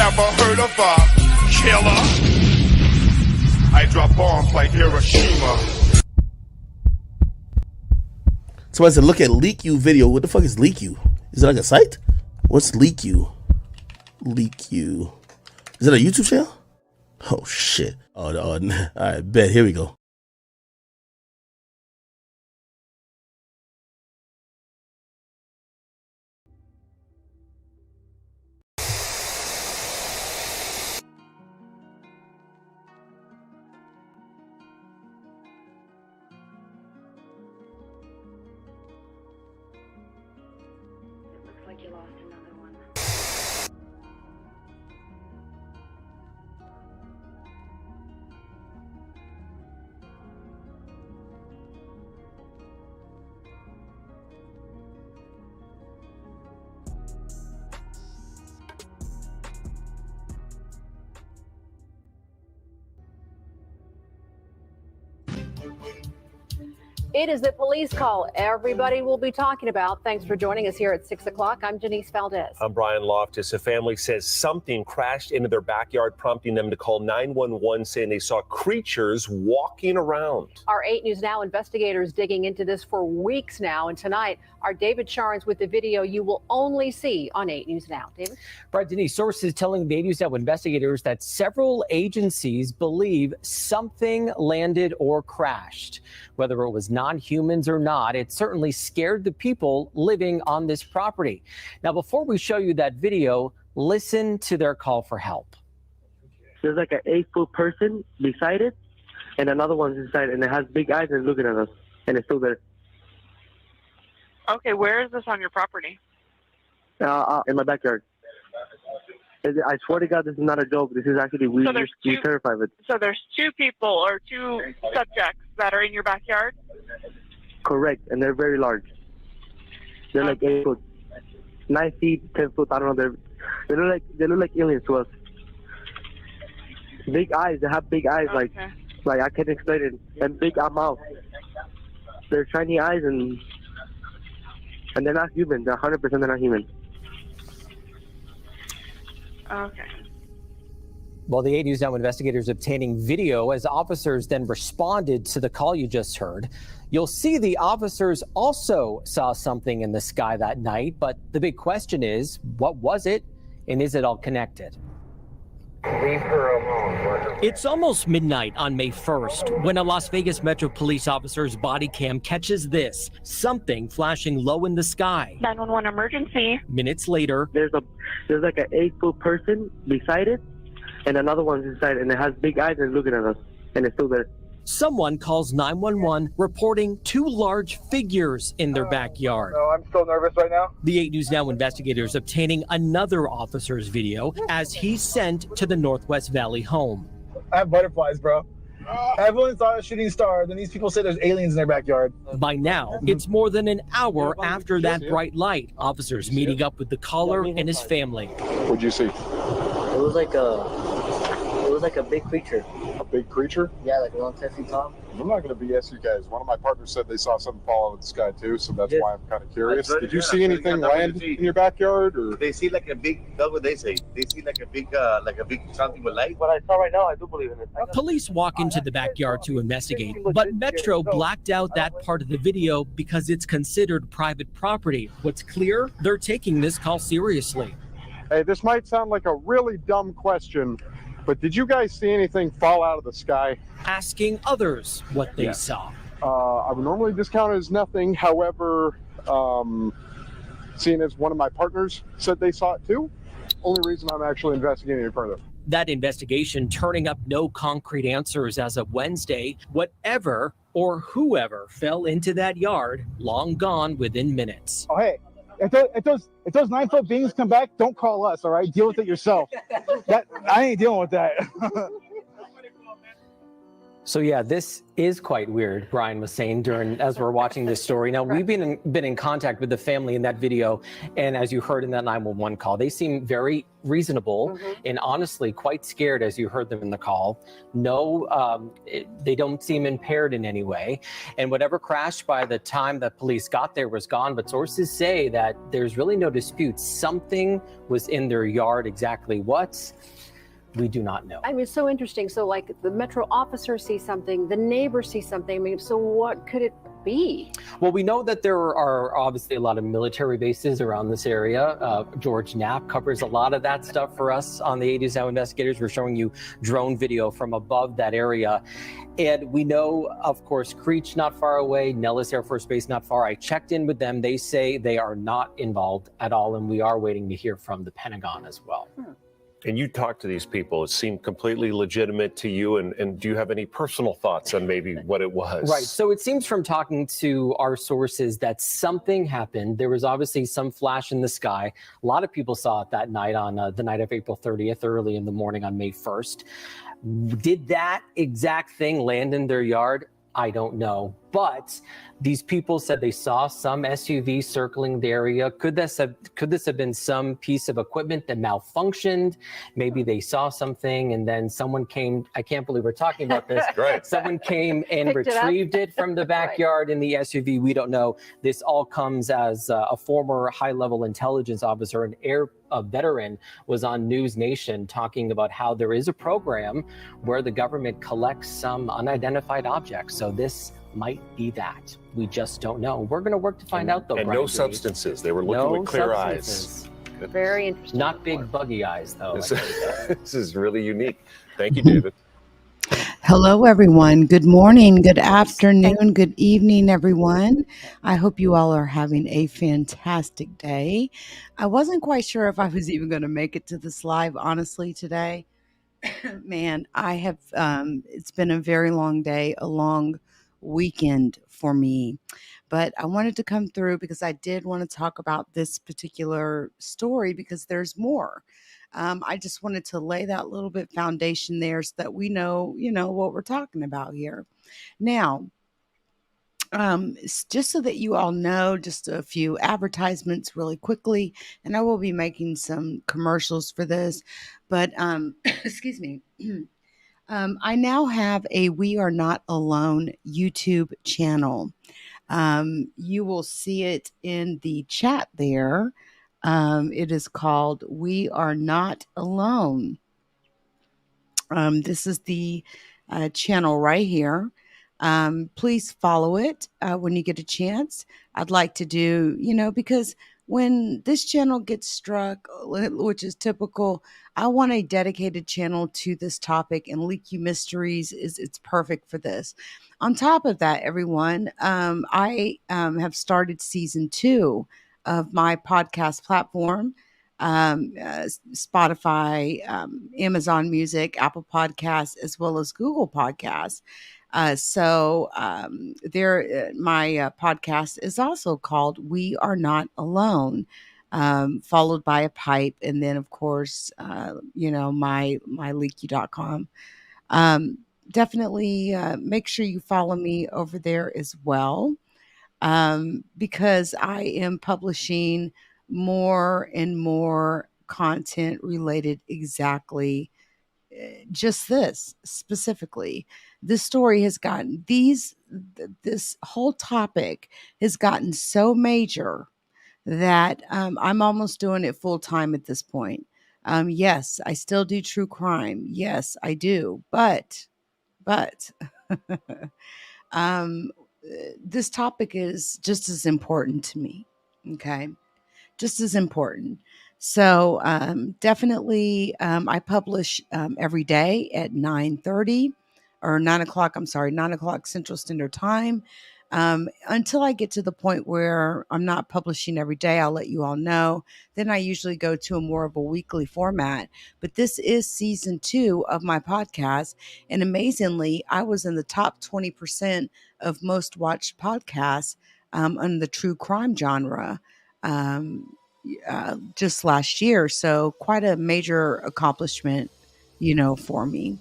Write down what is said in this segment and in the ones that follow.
Ever heard of a killer? I drop bombs like Hiroshima. Somebody said, look at LeakYou video. What the fuck is LeakYou? Is it like a site? What's LeakYou? LeakYou. Is it a YouTube channel? Oh, shit. Oh, all right, bet. Here we go. Like you lost another one. It is the police call everybody will be talking about. Thanks for joining us here at 6 o'clock. I'm Janice Valdez. I'm Brian Loftus. A family says something crashed into their backyard, prompting them to call 911, saying they saw creatures walking around. Our 8 News Now investigators digging into this for weeks now. And tonight, our David Sharns with the video you will only see on 8 News Now. David? Right, Denise, sources telling the 8 News Now investigators that several agencies believe something landed or crashed. Whether it was non-humans or not, it certainly scared the people living on this property. Now, before we show you that video, listen to their call for help. There's like an 8-foot person beside it, and another one's inside, and it has big eyes and looking at us, and it's still there. Okay, where is this on your property? In my backyard. I swear to God, this is not a joke. This is actually we're terrified of it. So there's 2 people or 2 subjects that are in your backyard? Correct, and they're very large. They're like 8 foot, 9 feet, 10 foot. I don't know. They look like aliens to us. Big eyes. They have big eyes, like I can't explain it. And big mouth. They're shiny eyes, and they're not human. They're 100% they're not human. Okay. Well, the 8 News Now investigators obtaining video as officers then responded to the call you just heard. You'll see the officers also saw something in the sky that night, but the big question is, what was it, and is it all connected? Leave her alone. It's almost midnight on May 1st when a Las Vegas Metro Police officer's body cam catches this, something flashing low in the sky. 911 emergency. Minutes later, there's like an 8-foot person beside it, and another one's inside, and it has big eyes and looking at us, and it's still there. Someone calls 911 reporting 2 large figures in their backyard. No, I'm still nervous right now. The 8 News Now investigators obtaining another officer's video as he's sent to the Northwest Valley home. I have butterflies, bro. Everyone saw a shooting star, then these people say there's aliens in their backyard. By now, it's more than an hour after that bright light. Officers meeting up with the caller and his family. What'd you see? It was like a big creature. A big creature? Yeah, like around 10 feet tall. I'm not going to BS you guys. One of my partners said they saw something fall out of the sky too, so that's why I'm kind of curious. Did you see anything land in your backyard, or? They see like a big, that's what they say. They see like a big something with light. What I saw right now, I do believe in it. Police walk into the backyard to investigate, but Metro blacked out that part of the video because it's considered private property. What's clear, they're taking this call seriously. Hey, this might sound like a really dumb question, but did you guys see anything fall out of the sky? Asking others what they saw. I would normally discount it as nothing. However, seeing as one of my partners said they saw it too, only reason I'm actually investigating it further. That investigation turning up no concrete answers as of Wednesday. Whatever or whoever fell into that yard, long gone within minutes. Oh, hey, if those 9-foot beings come back, don't call us, all right? Deal with it yourself. I ain't dealing with that. So yeah, this is quite weird, Brian was saying as we're watching this story. Now, we've been in contact with the family in that video, and as you heard in that 911 call, they seem very reasonable and honestly quite scared as you heard them in the call. No, they don't seem impaired in any way. And whatever crashed by the time that police got there was gone, but sources say that there's really no dispute. Something was in their yard. Exactly what? We do not know. I mean, it's so interesting. So like the Metro officer sees something, the neighbor sees something. I mean, so what could it be? Well, we know that there are obviously a lot of military bases around this area. George Knapp covers a lot of that stuff for us on the 80s Now Investigators. We're showing you drone video from above that area. And we know, of course, Creech not far away, Nellis Air Force Base not far. I checked in with them. They say they are not involved at all, and we are waiting to hear from the Pentagon as well. And you talked to these people. It seemed completely legitimate to you. And do you have any personal thoughts on maybe what it was? Right. So it seems from talking to our sources that something happened. There was obviously some flash in the sky. A lot of people saw it that night on the night of April 30th, early in the morning on May 1st. Did that exact thing land in their yard? I don't know. But these people said they saw some SUV circling the area. Could this have been some piece of equipment that malfunctioned? Maybe they saw something and then someone came. I can't believe we're talking about this. Right. Someone came and retrieved it from the backyard in the SUV. We don't know. This all comes as a former high-level intelligence officer, a veteran, was on News Nation talking about how there is a program where the government collects some unidentified objects. So this might be that. We just don't know. We're going to work to find out, though. And Brian no substances. They were looking with clear eyes. Very interesting. Not big buggy eyes, though. This is really unique. Thank you, David. Hello, everyone. Good morning, good afternoon, good evening, everyone. I hope you all are having a fantastic day. I wasn't quite sure if I was even going to make it to this live, honestly, today. Man, I have, it's been a very long day, a long weekend for me. But I wanted to come through because I did want to talk about this particular story because there's more. I just wanted to lay that little bit foundation there so that we know, what we're talking about here. Now, just so that you all know, just a few advertisements really quickly, and I will be making some commercials for this, but excuse me. I now have a We Are Not Alone YouTube channel. You will see it in the chat there. It is called We Are Not Alone. This is the channel right here. Please follow it when you get a chance. I'd like to do, because when this channel gets struck, which is typical, I want a dedicated channel to this topic, and LeakYou Mysteries it's perfect for this. On top of that, everyone, I have started season 2 of my podcast platform, Spotify, Amazon Music, Apple Podcasts, as well as Google Podcasts. So my podcast is also called We Are Not Alone, followed by a pipe, and then of course, my LeakYou.com. Definitely make sure you follow me over there as well, because I am publishing more and more content related exactly just this specifically. This story has gotten this whole topic has gotten so major that I'm almost doing it full time at this point. Yes, I still do true crime. Yes, I do. But this topic is just as important to me. Okay. Just as important. So definitely I publish every day at 9:30 or 9 o'clock. I'm sorry, 9 o'clock Central Standard Time. Until I get to the point where I'm not publishing every day, I'll let you all know. Then I usually go to a more of a weekly format. But this is season 2 of my podcast. And amazingly, I was in the top 20% of most watched podcasts on the true crime genre just last year. So quite a major accomplishment, for me.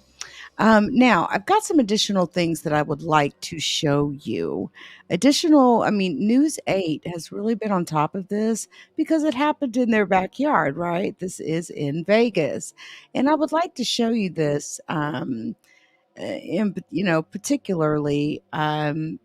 Now, I've got some additional things that I would like to show you. News 8 has really been on top of this because it happened in their backyard, right? This is in Vegas. And I would like to show you this. Particularly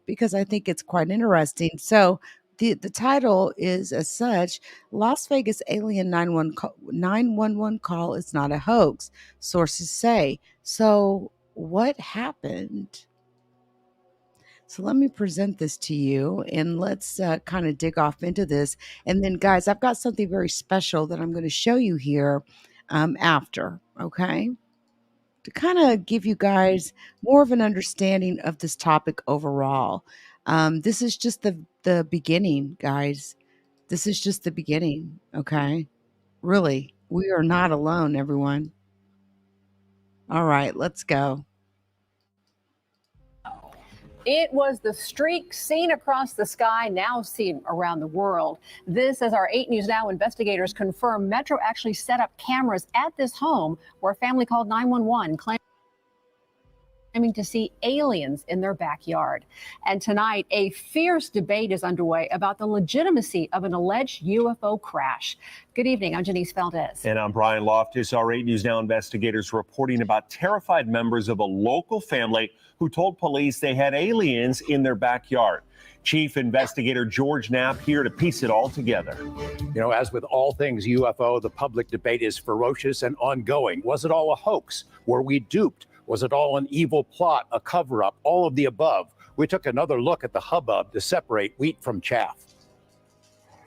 because I think it's quite interesting. So the title is as such: Las Vegas alien 911 call is not a hoax, sources say. So what happened? So let me present this to you and let's kind of dig off into this. And then, guys, I've got something very special that I'm going to show you here after, okay? To kind of give you guys more of an understanding of this topic overall. This is just the beginning, guys. This is just the beginning, okay? Really, we are not alone, everyone. All right, let's go. It was the streak seen across the sky, now seen around the world. This, as our 8 News Now investigators confirm, Metro actually set up cameras at this home where a family called 911 claiming to see aliens in their backyard. And tonight, a fierce debate is underway about the legitimacy of an alleged UFO crash. Good evening. I'm Janice Valdez. And I'm Brian Loftus. Our 8 News Now investigators reporting about terrified members of a local family who told police they had aliens in their backyard. Chief Investigator George Knapp here to piece it all together. You know, as with all things UFO, the public debate is ferocious and ongoing. Was it all a hoax? Were we duped? Was it all an evil plot, a cover-up, all of the above? We took another look at the hubbub to separate wheat from chaff.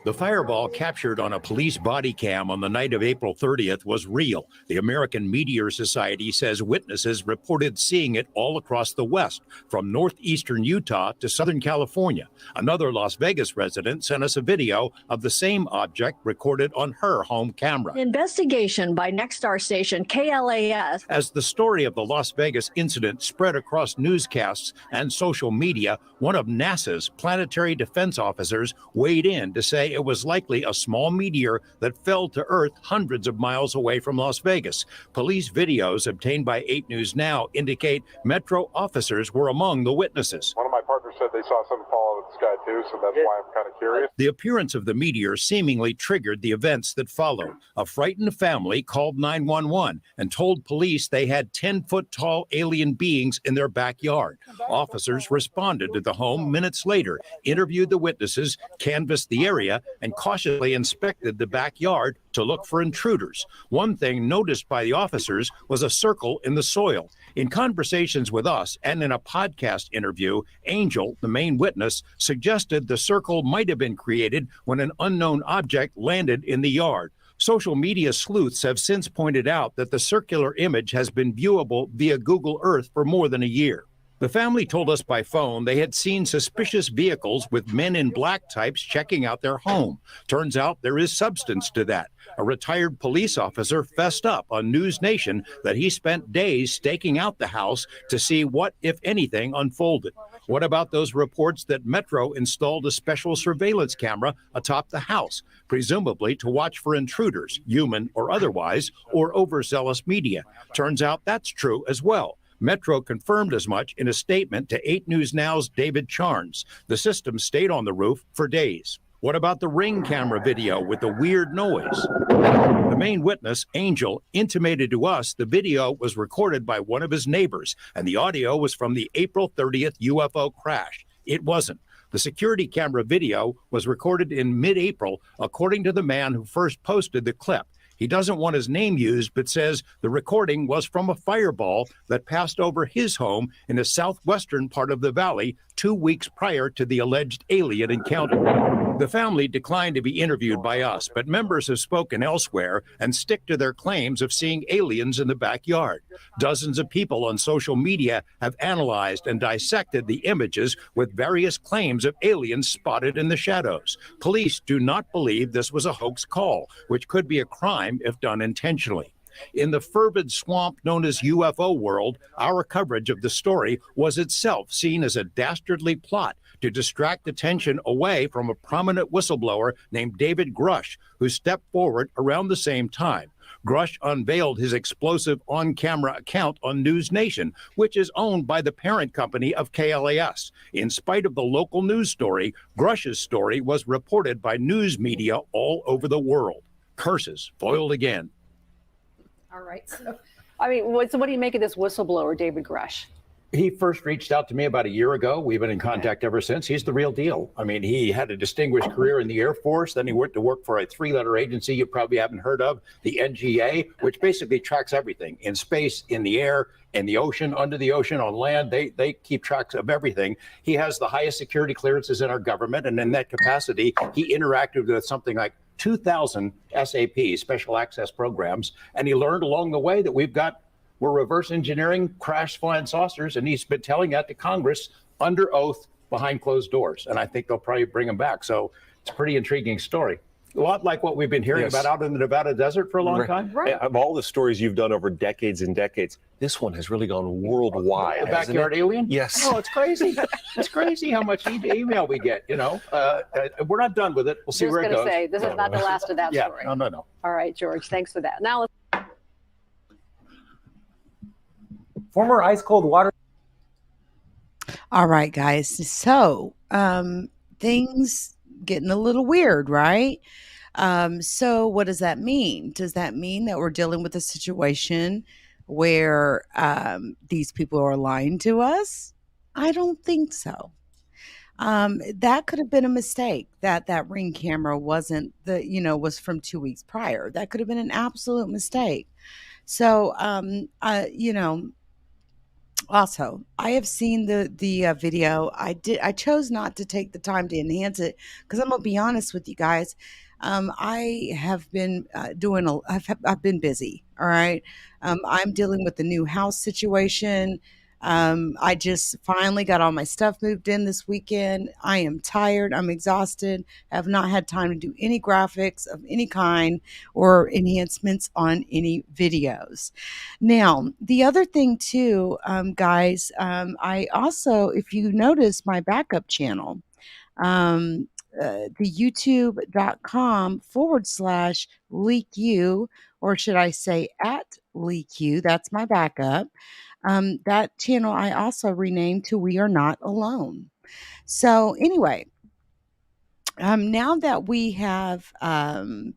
The fireball captured on a police body cam on the night of April 30th was real. The American Meteor Society says witnesses reported seeing it all across the West, from northeastern Utah to Southern California. Another Las Vegas resident sent us a video of the same object recorded on her home camera. Investigation by Nexstar station KLAS. As the story of the Las Vegas incident spread across newscasts and social media, one of NASA's planetary defense officers weighed in to say it was likely a small meteor that fell to Earth hundreds of miles away from Las Vegas. Police videos obtained by 8 News Now indicate Metro officers were among the witnesses. One of my partners said they saw something fall out of the sky too, so that's why I'm kind of curious. The appearance of the meteor seemingly triggered the events that followed. A frightened family called 911 and told police they had 10-foot-tall alien beings in their backyard. Officers responded to the home minutes later, interviewed the witnesses, canvassed the area, and cautiously inspected the backyard to look for intruders. One thing noticed by the officers was a circle in the soil. In conversations with us and in a podcast interview, Angel, the main witness, suggested the circle might have been created when an unknown object landed in the yard. Social media sleuths have since pointed out that the circular image has been viewable via Google Earth for more than a year. The family told us by phone they had seen suspicious vehicles with men in black types checking out their home. Turns out there is substance to that. A retired police officer fessed up on News Nation that he spent days staking out the house to see what, if anything, unfolded. What about those reports that Metro installed a special surveillance camera atop the house, presumably to watch for intruders, human or otherwise, or overzealous media? Turns out that's true as well. Metro confirmed as much in a statement to 8 News Now's David Charnes. The system stayed on the roof for days. What about the Ring camera video with the weird noise? The main witness, Angel, intimated to us the video was recorded by one of his neighbors, and the audio was from the April 30th UFO crash. It wasn't. The security camera video was recorded in mid-April, according to the man who first posted the clip. He doesn't want his name used, but says the recording was from a fireball that passed over his home in the southwestern part of the valley 2 weeks prior to the alleged alien encounter. The family declined to be interviewed by us, but members have spoken elsewhere and stick to their claims of seeing aliens in the backyard. Dozens of people on social media have analyzed and dissected the images with various claims of aliens spotted in the shadows. Police do not believe this was a hoax call, which could be a crime if done intentionally. In the fervid swamp known as UFO world, our coverage of the story was itself seen as a dastardly plot to distract attention away from a prominent whistleblower named David Grush, who stepped forward around the same time. Grush unveiled his explosive on-camera account on News Nation, which is owned by the parent company of KLAS. In spite of the local news story, Grush's story was reported by news media all over the world. Curses foiled again. All right. So, I mean, what do you make of this whistleblower, David Grush? He first reached out to me about a year ago. We've been in contact ever since. He's the real deal. I mean, he had a distinguished career in the Air Force. Then he went to work for a 3-letter agency you probably haven't heard of, the NGA, which basically tracks everything in space, in the air, in the ocean, under the ocean, on land. They keep tracks of everything. He has the highest security clearances in our government. And in that capacity, he interacted with something like 2,000 SAP, special access programs. And he learned along the way that we're reverse engineering crash flying saucers, and he's been telling that to Congress under oath behind closed doors. And I think they'll probably bring him back. So it's a pretty intriguing story. A lot like what we've been hearing about out in the Nevada desert for a long time. Right. Of all the stories you've done over decades and decades, this one has really gone worldwide. The backyard alien? Yes. Oh, it's crazy. It's crazy how much email we get, you know. We're not done with it. We'll see where it goes. This is not the last of that story. No. All right, George, thanks for that. Now let's former ice cold water. All right, guys. So things getting a little weird, right? So what does that mean? Does that mean that we're dealing with a situation where these people are lying to us? I don't think so. That could have been a mistake, that Ring camera wasn't was from 2 weeks prior. That could have been an absolute mistake. So, also, I have seen the video. I chose not to take the time to enhance it because I'm gonna be honest with you guys. I have been I've been busy. All right. I'm dealing with the new house situation. I just finally got all my stuff moved in this weekend. I am tired. I'm exhausted. I have not had time to do any graphics of any kind or enhancements on any videos. Now, the other thing too, guys, I also, if you notice my backup channel, the YouTube.com /LeakYou, or should I say at LeakYou, that's my backup. That channel I also renamed to We Are Not Alone. So anyway, now that we have went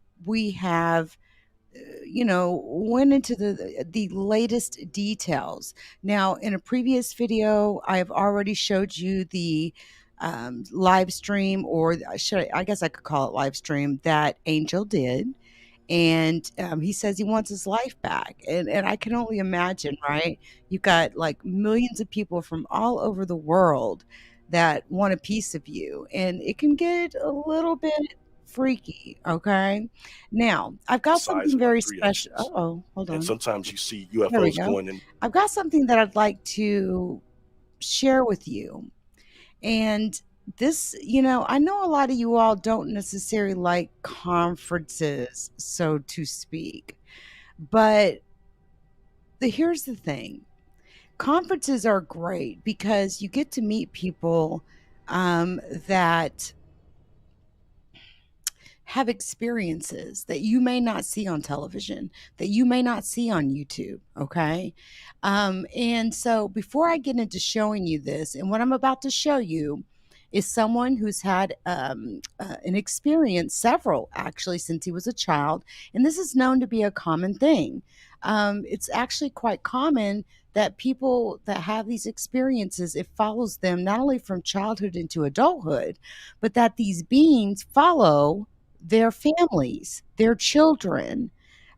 into the latest details. Now, in a previous video, I have already showed you the live stream, or I guess I could call it live stream, that Angel did. And he says he wants his life back. And I can only imagine, right? You've got like millions of people from all over the world that want a piece of you. And it can get a little bit freaky, okay? Now, I've got something very special. Uh-oh, hold on. And sometimes you see There we UFOs go. going in. I've got something that I'd like to share with you. And this, I know a lot of you all don't necessarily like conferences, so to speak. But here's the thing. Conferences are great because you get to meet people that have experiences that you may not see on television, that you may not see on YouTube, okay? And so before I get into showing you this, and what I'm about to show you is someone who's had an experience, several actually, since he was a child, and this is known to be a common thing. It's actually quite common that people that have these experiences, it follows them not only from childhood into adulthood, but that these beings follow their families, their children.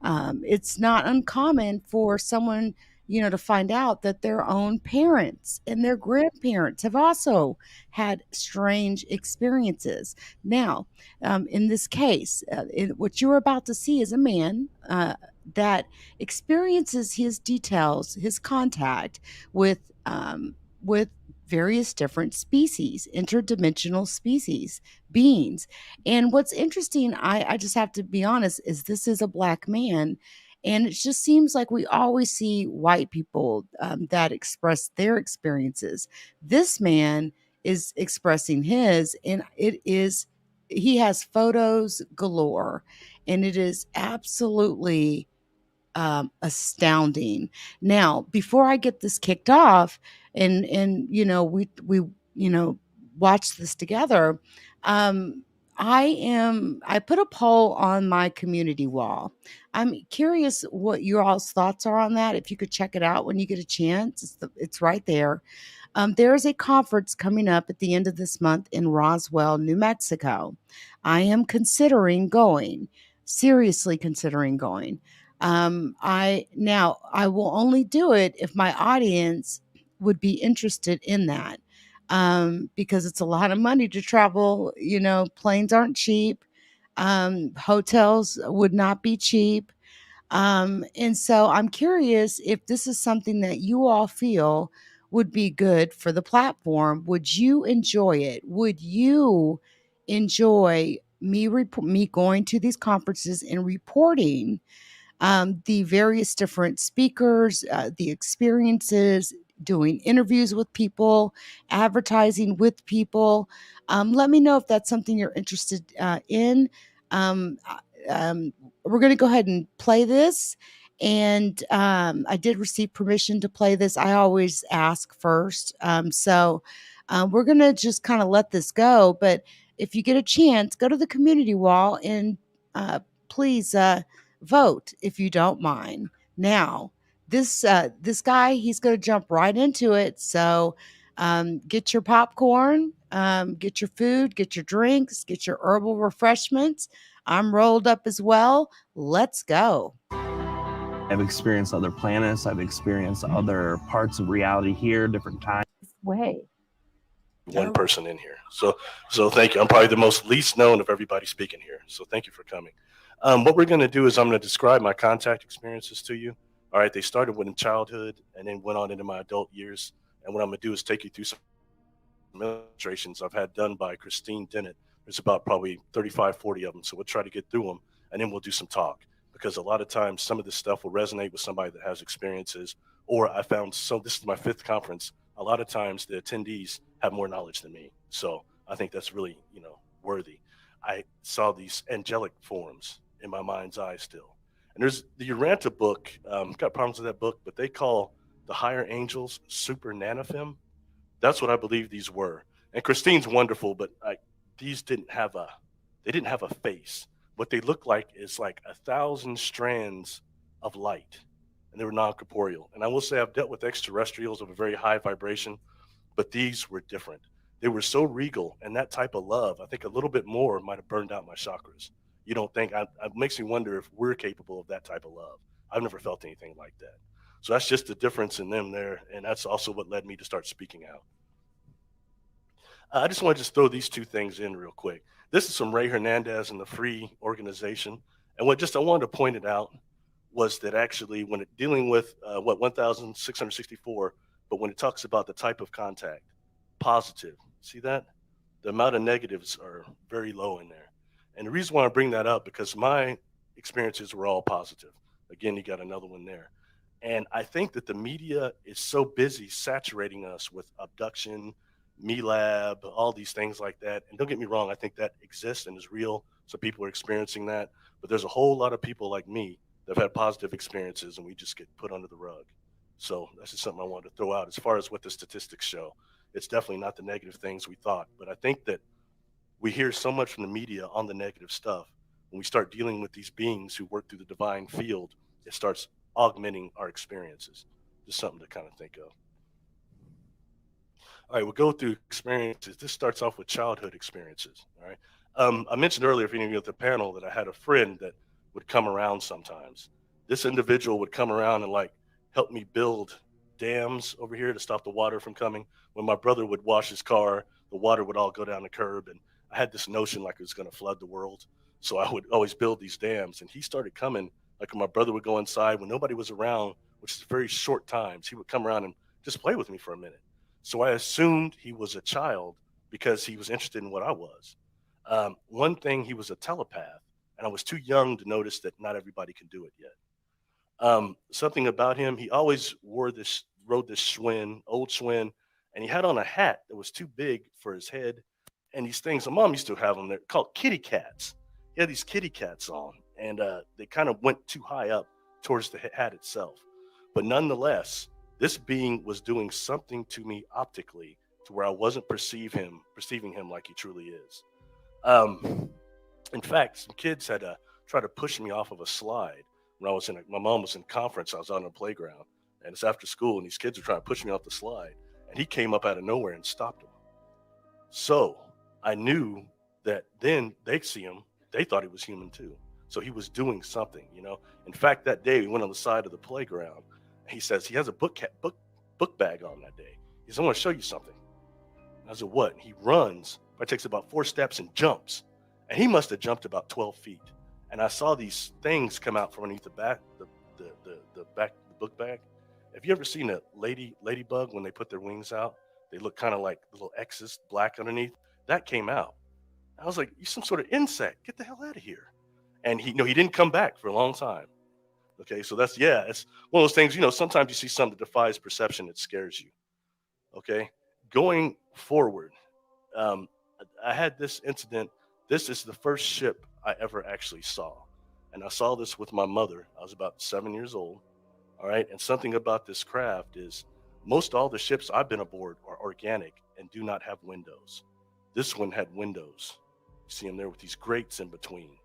It's not uncommon for someone, to find out that their own parents and their grandparents have also had strange experiences. Now, in this case, what you're about to see is a man that experiences his details, his contact with various different species, interdimensional species, beings. And what's interesting, I just have to be honest, is this is a black man. And it just seems like we always see white people that express their experiences. This man is expressing his, and he has photos galore, and it is absolutely astounding. Now, before I get this kicked off, and we watch this together, I put a poll on my community wall. I'm curious what your all's thoughts are on that. If you could check it out when you get a chance, it's right there. There is a conference coming up at the end of this month in Roswell, New Mexico. I am considering going, seriously considering going. I will only do it if my audience would be interested in that, because it's a lot of money to travel. Planes aren't cheap. Hotels would not be cheap. And so I'm curious if this is something that you all feel would be good for the platform. Would you enjoy it? Would you enjoy me going to these conferences and reporting the various different speakers, the experiences, doing interviews with people, advertising with people? Let me know if that's something you're interested in. Um, we're going to go ahead and play this. And I did receive permission to play this. I always ask first. We're going to just kind of let this go. But if you get a chance, go to the community wall and please vote if you don't mind. Now, this guy, he's going to jump right into it. So get your popcorn, get your food, get your drinks, get your herbal refreshments. I'm rolled up as well. Let's go. I've experienced other planets. I've experienced other parts of reality here, different times. Way. One person in here. So thank you. I'm probably the most least known of everybody speaking here. So thank you for coming. What we're going to do is I'm going to describe my contact experiences to you. All right. They started in childhood and then went on into my adult years. And what I'm going to do is take you through some illustrations I've had done by Christine Dennett. There's about probably 35, 40 of them. So we'll try to get through them and then we'll do some talk, because a lot of times some of this stuff will resonate with somebody that has experiences. Or I found, so this is my 5th conference. A lot of times the attendees have more knowledge than me. So I think that's really, worthy. I saw these angelic forms in my mind's eye still. And there's the Uranta book, got problems with that book, but they call the higher angels super nanofem. That's what I believe these were. And Christine's wonderful, but these didn't have a face. What they look like is like 1,000 strands of light, and they were non-corporeal. And I will say I've dealt with extraterrestrials of a very high vibration, but these were different. They were so regal, and that type of love, I think a little bit more might have burned out my chakras. You don't think? It makes me wonder if we're capable of that type of love. I've never felt anything like that. So that's just the difference in them there, and that's also what led me to start speaking out. I just want to throw these 2 things in real quick. This is from Ray Hernandez and the Free Organization. And I wanted to point it out was that actually when dealing with 1,664, but when it talks about the type of contact, positive, see that? The amount of negatives are very low in there. And the reason why I bring that up, because my experiences were all positive. Again, you got another one there. And I think that the media is so busy saturating us with abduction, MeLab, all these things like that. And don't get me wrong, I think that exists and is real. So people are experiencing that. But there's a whole lot of people like me that have had positive experiences, and we just get put under the rug. So that's just something I wanted to throw out as far as what the statistics show. It's definitely not the negative things we thought. But I think that we hear so much from the media on the negative stuff. When we start dealing with these beings who work through the divine field, it starts augmenting our experiences. Just something to kind of think of. All right, we'll go through experiences. This starts off with childhood experiences. All right. I mentioned earlier, if any of you at the panel, that I had a friend that would come around sometimes. This individual would come around and help me build dams over here to stop the water from coming. When my brother would wash his car, the water would all go down the curb, and I had this notion like it was going to flood the world. So I would always build these dams, and he started coming. Like when my brother would go inside when nobody was around, which is very short times, he would come around and just play with me for a minute. So I assumed he was a child because he was interested in what I was. One thing, he was a telepath, and I was too young to notice that not everybody can do it yet. Something about him, he always rode this Schwinn, old Schwinn, and he had on a hat that was too big for his head. And these things, my mom used to have them, they're called kitty cats. He had these kitty cats on, and they kind of went too high up towards the hat itself. But nonetheless, this being was doing something to me optically to where I wasn't perceiving him like he truly is. In fact, some kids had tried to push me off of a slide when my mom was in conference. I was on the playground, and it's after school, and these kids were trying to push me off the slide, and he came up out of nowhere and stopped them. So I knew that then they'd see him, they thought he was human too. So he was doing something, you know. In fact, that day we went on the side of the playground. He says he has a book bag on that day. He says, I want to show you something. I said, what? And he runs, but takes about 4 steps and jumps. And he must have jumped about 12 feet. And I saw these things come out from underneath the book bag. Have you ever seen a ladybug when they put their wings out? They look kind of like little X's, black underneath. That came out. I was like, you're some sort of insect. Get the hell out of here. And he didn't come back for a long time. Okay, so it's one of those things, sometimes you see something that defies perception, it scares you. Okay, going forward, I had this incident. This is the first ship I ever actually saw. And I saw this with my mother. I was about 7 years old. All right, and something about this craft is most all the ships I've been aboard are organic and do not have windows. This one had windows. You see them there with these grates in between.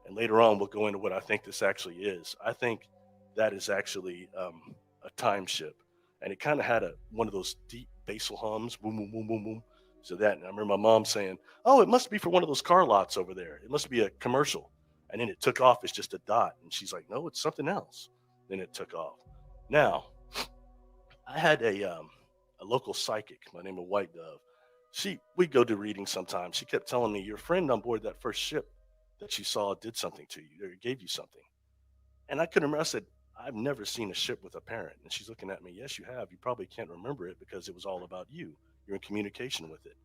And later on, we'll go into what I think this actually is. I think that is actually a time ship. And it kind of had one of those deep basal hums, boom, boom, boom, boom, boom. So that, and I remember my mom saying, oh, it must be for one of those car lots over there. It must be a commercial. And then it took off as just a dot. And she's like, no, it's something else. Then it took off. Now, I had a local psychic, my name is White Dove. We'd go to readings sometimes. She kept telling me, your friend on board that first ship that you saw did something to you or gave you something. And I couldn't remember. I said, I've never seen a ship with a parent. And she's looking at me, yes, you have. You probably can't remember it because it was all about you. You're in communication with it.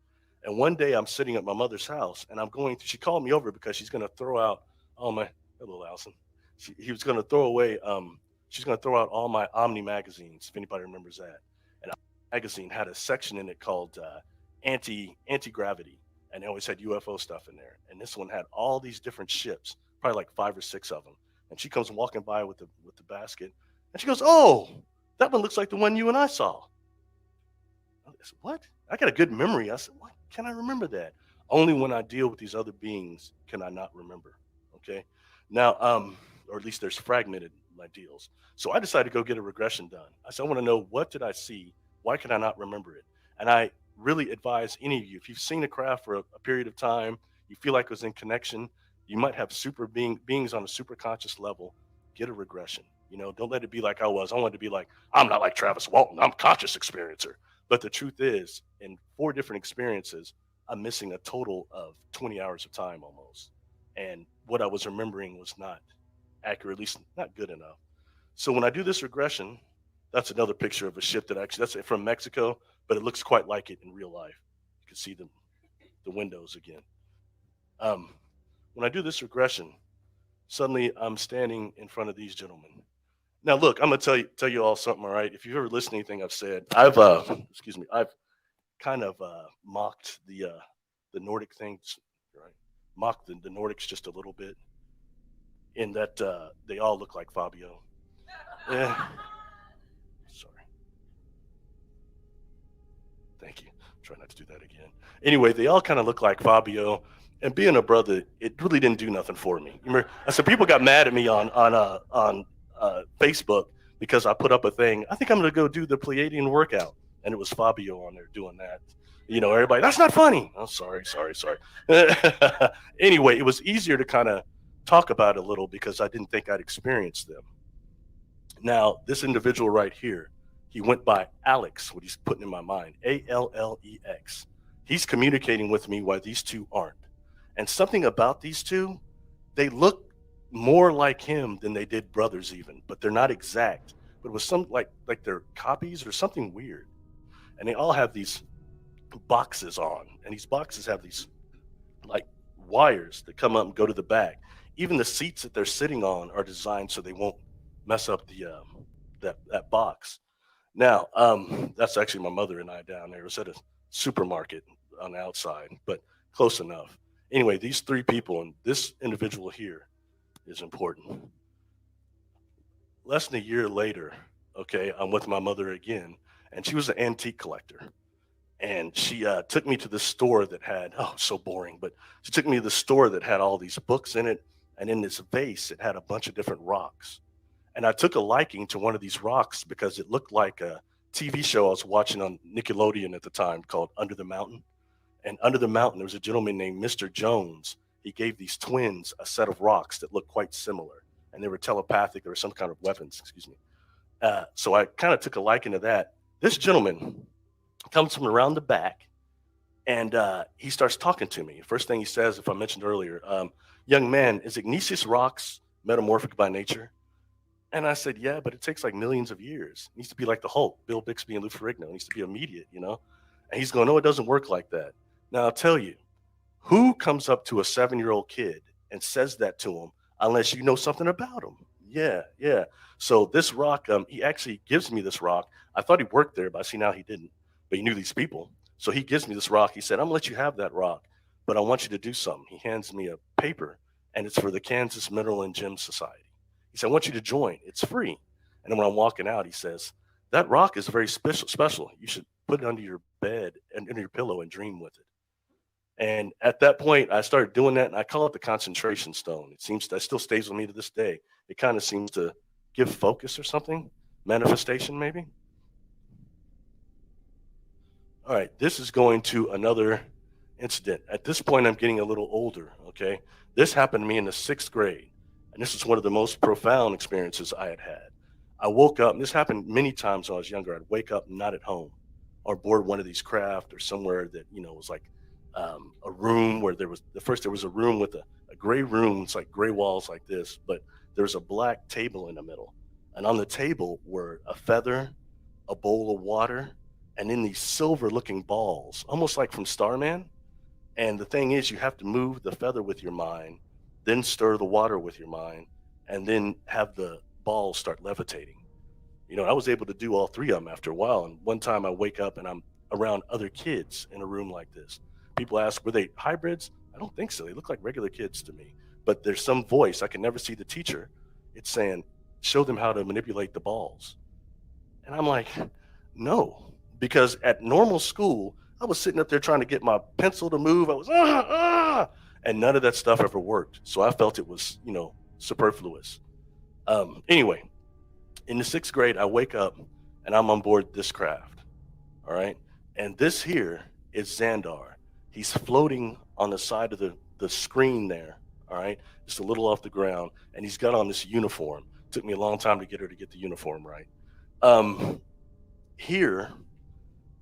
And one day I'm sitting at my mother's house and she called me over because she's going to throw out all my, hello, Allison. She's going to throw out all my Omni magazines, if anybody remembers that. And magazine had a section in it called anti-gravity. And they always had UFO stuff in there. And this one had all these different ships, probably like 5 or 6 of them. And she comes walking by with the basket. And she goes, oh, that one looks like the one you and I saw. I said, what? I got a good memory. I said, what? Can I remember that? Only when I deal with these other beings can I not remember. Okay. Now, or at least there's fragmented my deals. So I decided to go get a regression done. I said, I want to know, what did I see? Why can I not remember it? And I really advise any of you, if you've seen a craft for a period of time, you feel like it was in connection, you might have beings on a super conscious level, get a regression. Don't let it be like I was. I wanted to be like, I'm not like Travis Walton, I'm a conscious experiencer. But the truth is, in 4 different experiences, I'm missing a total of 20 hours of time almost. And what I was remembering was not accurate, at least not good enough. So when I do this regression, that's another picture of a ship that's from Mexico, but it looks quite like it in real life. You can see the windows again. When I do this regression, suddenly I'm standing in front of these gentlemen. Now, look, I'm gonna tell you all something. All right, if you've ever listened to anything I've said, I've kind of mocked the Nordic things, right? Mocked the Nordics just a little bit, in that they all look like Fabio. Yeah. Sorry. Thank you. Try not to do that again. Anyway, they all kind of look like Fabio. And being a brother, it really didn't do nothing for me. Remember, I said people got mad at me on Facebook because I put up a thing. I think I'm going to go do the Pleiadian workout, and it was Fabio on there doing that. Everybody, that's not funny. Oh, sorry. Anyway, it was easier to kind of talk about it a little because I didn't think I'd experienced them. Now, this individual right here, he went by Alex, what he's putting in my mind, Allex. He's communicating with me while these two aren't. And something about these two, they look more like him than they did brothers even, but they're not exact. But it was some like they're copies or something weird. And they all have these boxes on, and these boxes have these like wires that come up and go to the back. Even the seats that they're sitting on are designed so they won't mess up the that box. Now, that's actually my mother and I down there. It was at a supermarket on the outside, but close enough. Anyway, these 3 people and this individual here is important. less than a year later, okay, I'm with my mother again, and she was an antique collector. And she took me to this store that had, oh, so boring, but she took me to the store that had all these books in it. And in this vase, it had a bunch of different rocks. And I took a liking to one of these rocks because it looked like a TV show I was watching on Nickelodeon at the time called Under the Mountain. And under the mountain, there was a gentleman named Mr. Jones. He gave these twins a set of rocks that looked quite similar. And they were telepathic. There were some kind of weapons, excuse me. So I kind of took a liking to that. This gentleman comes from around the back, and he starts talking to me. First thing he says, if I mentioned earlier, young man, is Igneous rocks metamorphic by nature? And I said, yeah, but it takes like millions of years. It needs to be like the Hulk, Bill Bixby and Lou Ferrigno. It needs to be immediate, you know? And he's going, no, it doesn't work like that. Now, I'll tell you, who comes up to a 7-year-old kid and says that to him unless you know something about him? Yeah. So this rock, he actually gives me this rock. I thought he worked there, but I see now he didn't. But he knew these people. So he gives me this rock. He said, I'm going to let you have that rock, but I want you to do something. He hands me a paper, and it's for the Kansas Mineral and Gem Society. He said, I want you to join. It's free. And then when I'm walking out, he says, that rock is very special. You should put it under your bed and under your pillow and dream with it. And at that point, I started doing that, and I call it the concentration stone. It seems that still stays with me to this day. It kind of seems to give focus or something, manifestation maybe. All right, this is going to another incident. At this point, I'm getting a little older, okay? This happened to me in the 6th grade, and this is one of the most profound experiences I had had. I woke up, and this happened many times when I was younger. I'd wake up not at home or board one of these craft or somewhere that, you know, was like a room where there was a room with a gray room. It's like gray walls like this, but there was a black table in the middle. And on the table were a feather, a bowl of water, and then these silver looking balls, almost like from Starman. And the thing is, you have to move the feather with your mind, then stir the water with your mind, and then have the balls start levitating. You know, I was able to do all 3 of them after a while. And one time I wake up and I'm around other kids in a room like this. People ask, were they hybrids? I don't think so. They look like regular kids to me. But there's some voice, I can never see the teacher. It's saying, show them how to manipulate the balls. And I'm like, no. Because at normal school, I was sitting up there trying to get my pencil to move. I was, and none of that stuff ever worked. So I felt it was, you know, superfluous. Anyway, in the 6th grade, I wake up and I'm on board this craft. All right. And this here is Xandar. He's floating on the side of the screen there. All right. Just a little off the ground. And he's got on this uniform. It took me a long time to get her to get the uniform right. Here,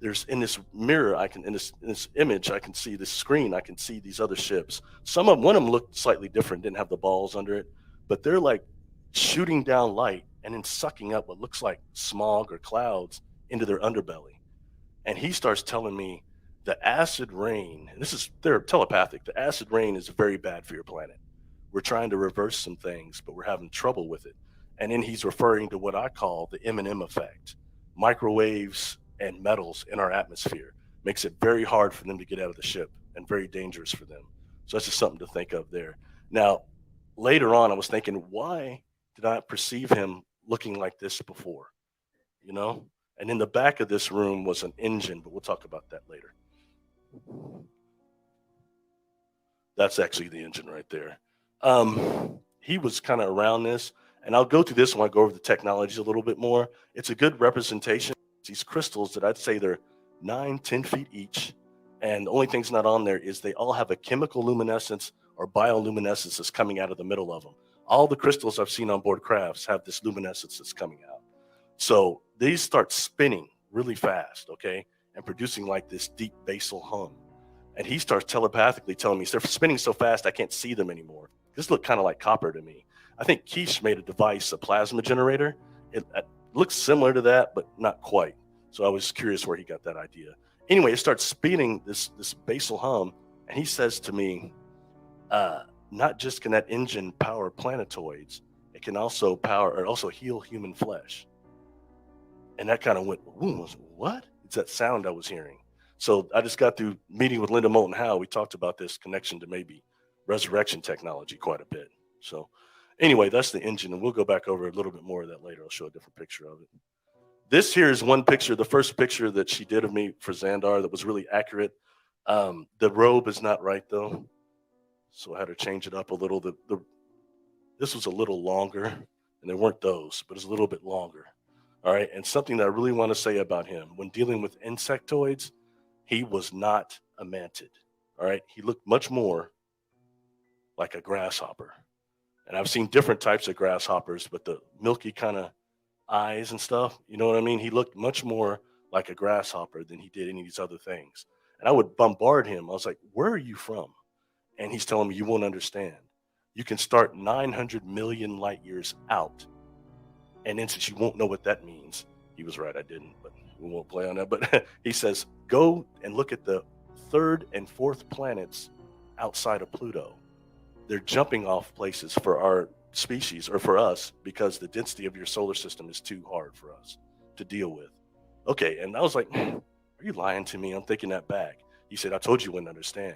there's in this mirror, in this image, I can see this screen, I can see these other ships. One of them looked slightly different, didn't have the balls under it, but they're like shooting down light and then sucking up what looks like smog or clouds into their underbelly. And he starts telling me the acid rain, and they're telepathic, the acid rain is very bad for your planet. We're trying to reverse some things, but we're having trouble with it. And then he's referring to what I call the M&M effect. Microwaves and metals in our atmosphere makes it very hard for them to get out of the ship and very dangerous for them. So that's just something to think of there. Now, later on, I was thinking, why did I perceive him looking like this before? You know? And in the back of this room was an engine, but we'll talk about that later. That's actually the engine right there. He was kind of around this, and I'll go through this when I go over the technologies a little bit more. It's a good representation. These crystals that I'd say they're 9-10 feet each, and the only thing's not on there is they all have a chemical luminescence or bioluminescence that's coming out of the middle of them. All the crystals I've seen on board crafts have this luminescence that's coming out. So these start spinning really fast, okay, and producing like this deep basal hum. And he starts telepathically telling me, they're spinning so fast I can't see them anymore. This looked kind of like copper to me. I think Quiche made a device, a plasma generator. It looks similar to that, but not quite. So I was curious where he got that idea. Anyway, it starts spinning this basal hum, and he says to me, not just can that engine power planetoids, it can also heal human flesh. And that kind of went, ooh, what? It's that sound I was hearing. So I just got through meeting with Linda Moulton Howe. We talked about this connection to maybe resurrection technology quite a bit. So Anyway, that's the engine, and we'll go back over a little bit more of that later. I'll show a different picture of it. This here is one picture, the first picture that she did of me for Xandar that was really accurate. The robe is not right, though, so I had to change it up a little. This was a little longer, and they weren't those, but it's a little bit longer. All right, and something that I really want to say about him, when dealing with insectoids, he was not a mantid. All right, he looked much more like a grasshopper. And I've seen different types of grasshoppers, but the milky kind of eyes and stuff, you know what I mean? He looked much more like a grasshopper than he did any of these other things. And I would bombard him. I was like, where are you from? And he's telling me, you won't understand. You can start 900 million light years out. And then since you won't know what that means, he was right, I didn't, but we won't play on that. But he says, go and look at the third and fourth planets outside of Pluto. They're jumping off places for our species or for us because the density of your solar system is too hard for us to deal with. Okay, and I was like, are you lying to me? I'm thinking that back. He said, I told you wouldn't understand.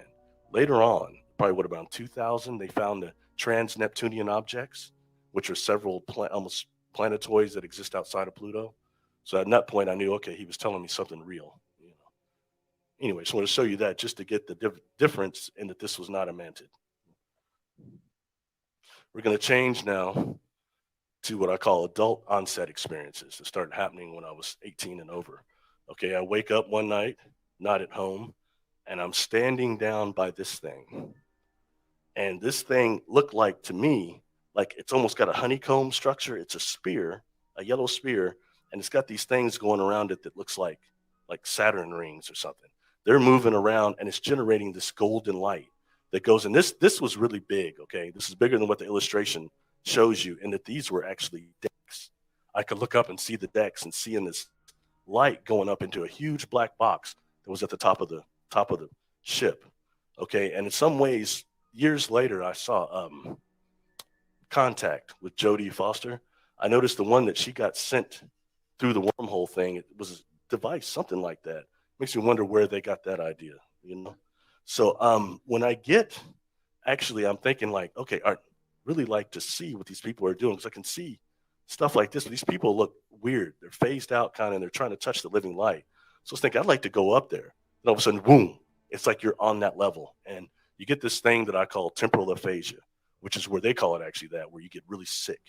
Later on, probably what, around 2000, they found the trans-Neptunian objects, which are several almost planetoids that exist outside of Pluto. So at that point, I knew, okay, he was telling me something real. You know. Anyway, so I want to show you that just to get the difference in that this was not a mantid. We're going to change now to what I call adult onset experiences that started happening when I was 18 and over. Okay, I wake up one night, not at home, and I'm standing down by this thing. And this thing looked like, to me, like it's almost got a honeycomb structure. It's a spear, a yellow spear, and it's got these things going around it that looks like Saturn rings or something. They're moving around, and it's generating this golden light that goes, and this was really big, okay? This is bigger than what the illustration shows you, and that these were actually decks. I could look up and see the decks and seeing this light going up into a huge black box that was at the top of the ship, okay? And in some ways, years later, I saw Contact with Jodie Foster. I noticed the one that she got sent through the wormhole thing, it was a device, something like that. Makes me wonder where they got that idea, you know? So when I get, actually, I'm thinking like, okay, I'd really like to see what these people are doing because I can see stuff like this. But these people look weird. They're phased out kind of, and they're trying to touch the living light. So I was thinking, I'd like to go up there. And all of a sudden, boom, it's like you're on that level. And you get this thing that I call temporal aphasia, which is where they call it actually that, where you get really sick.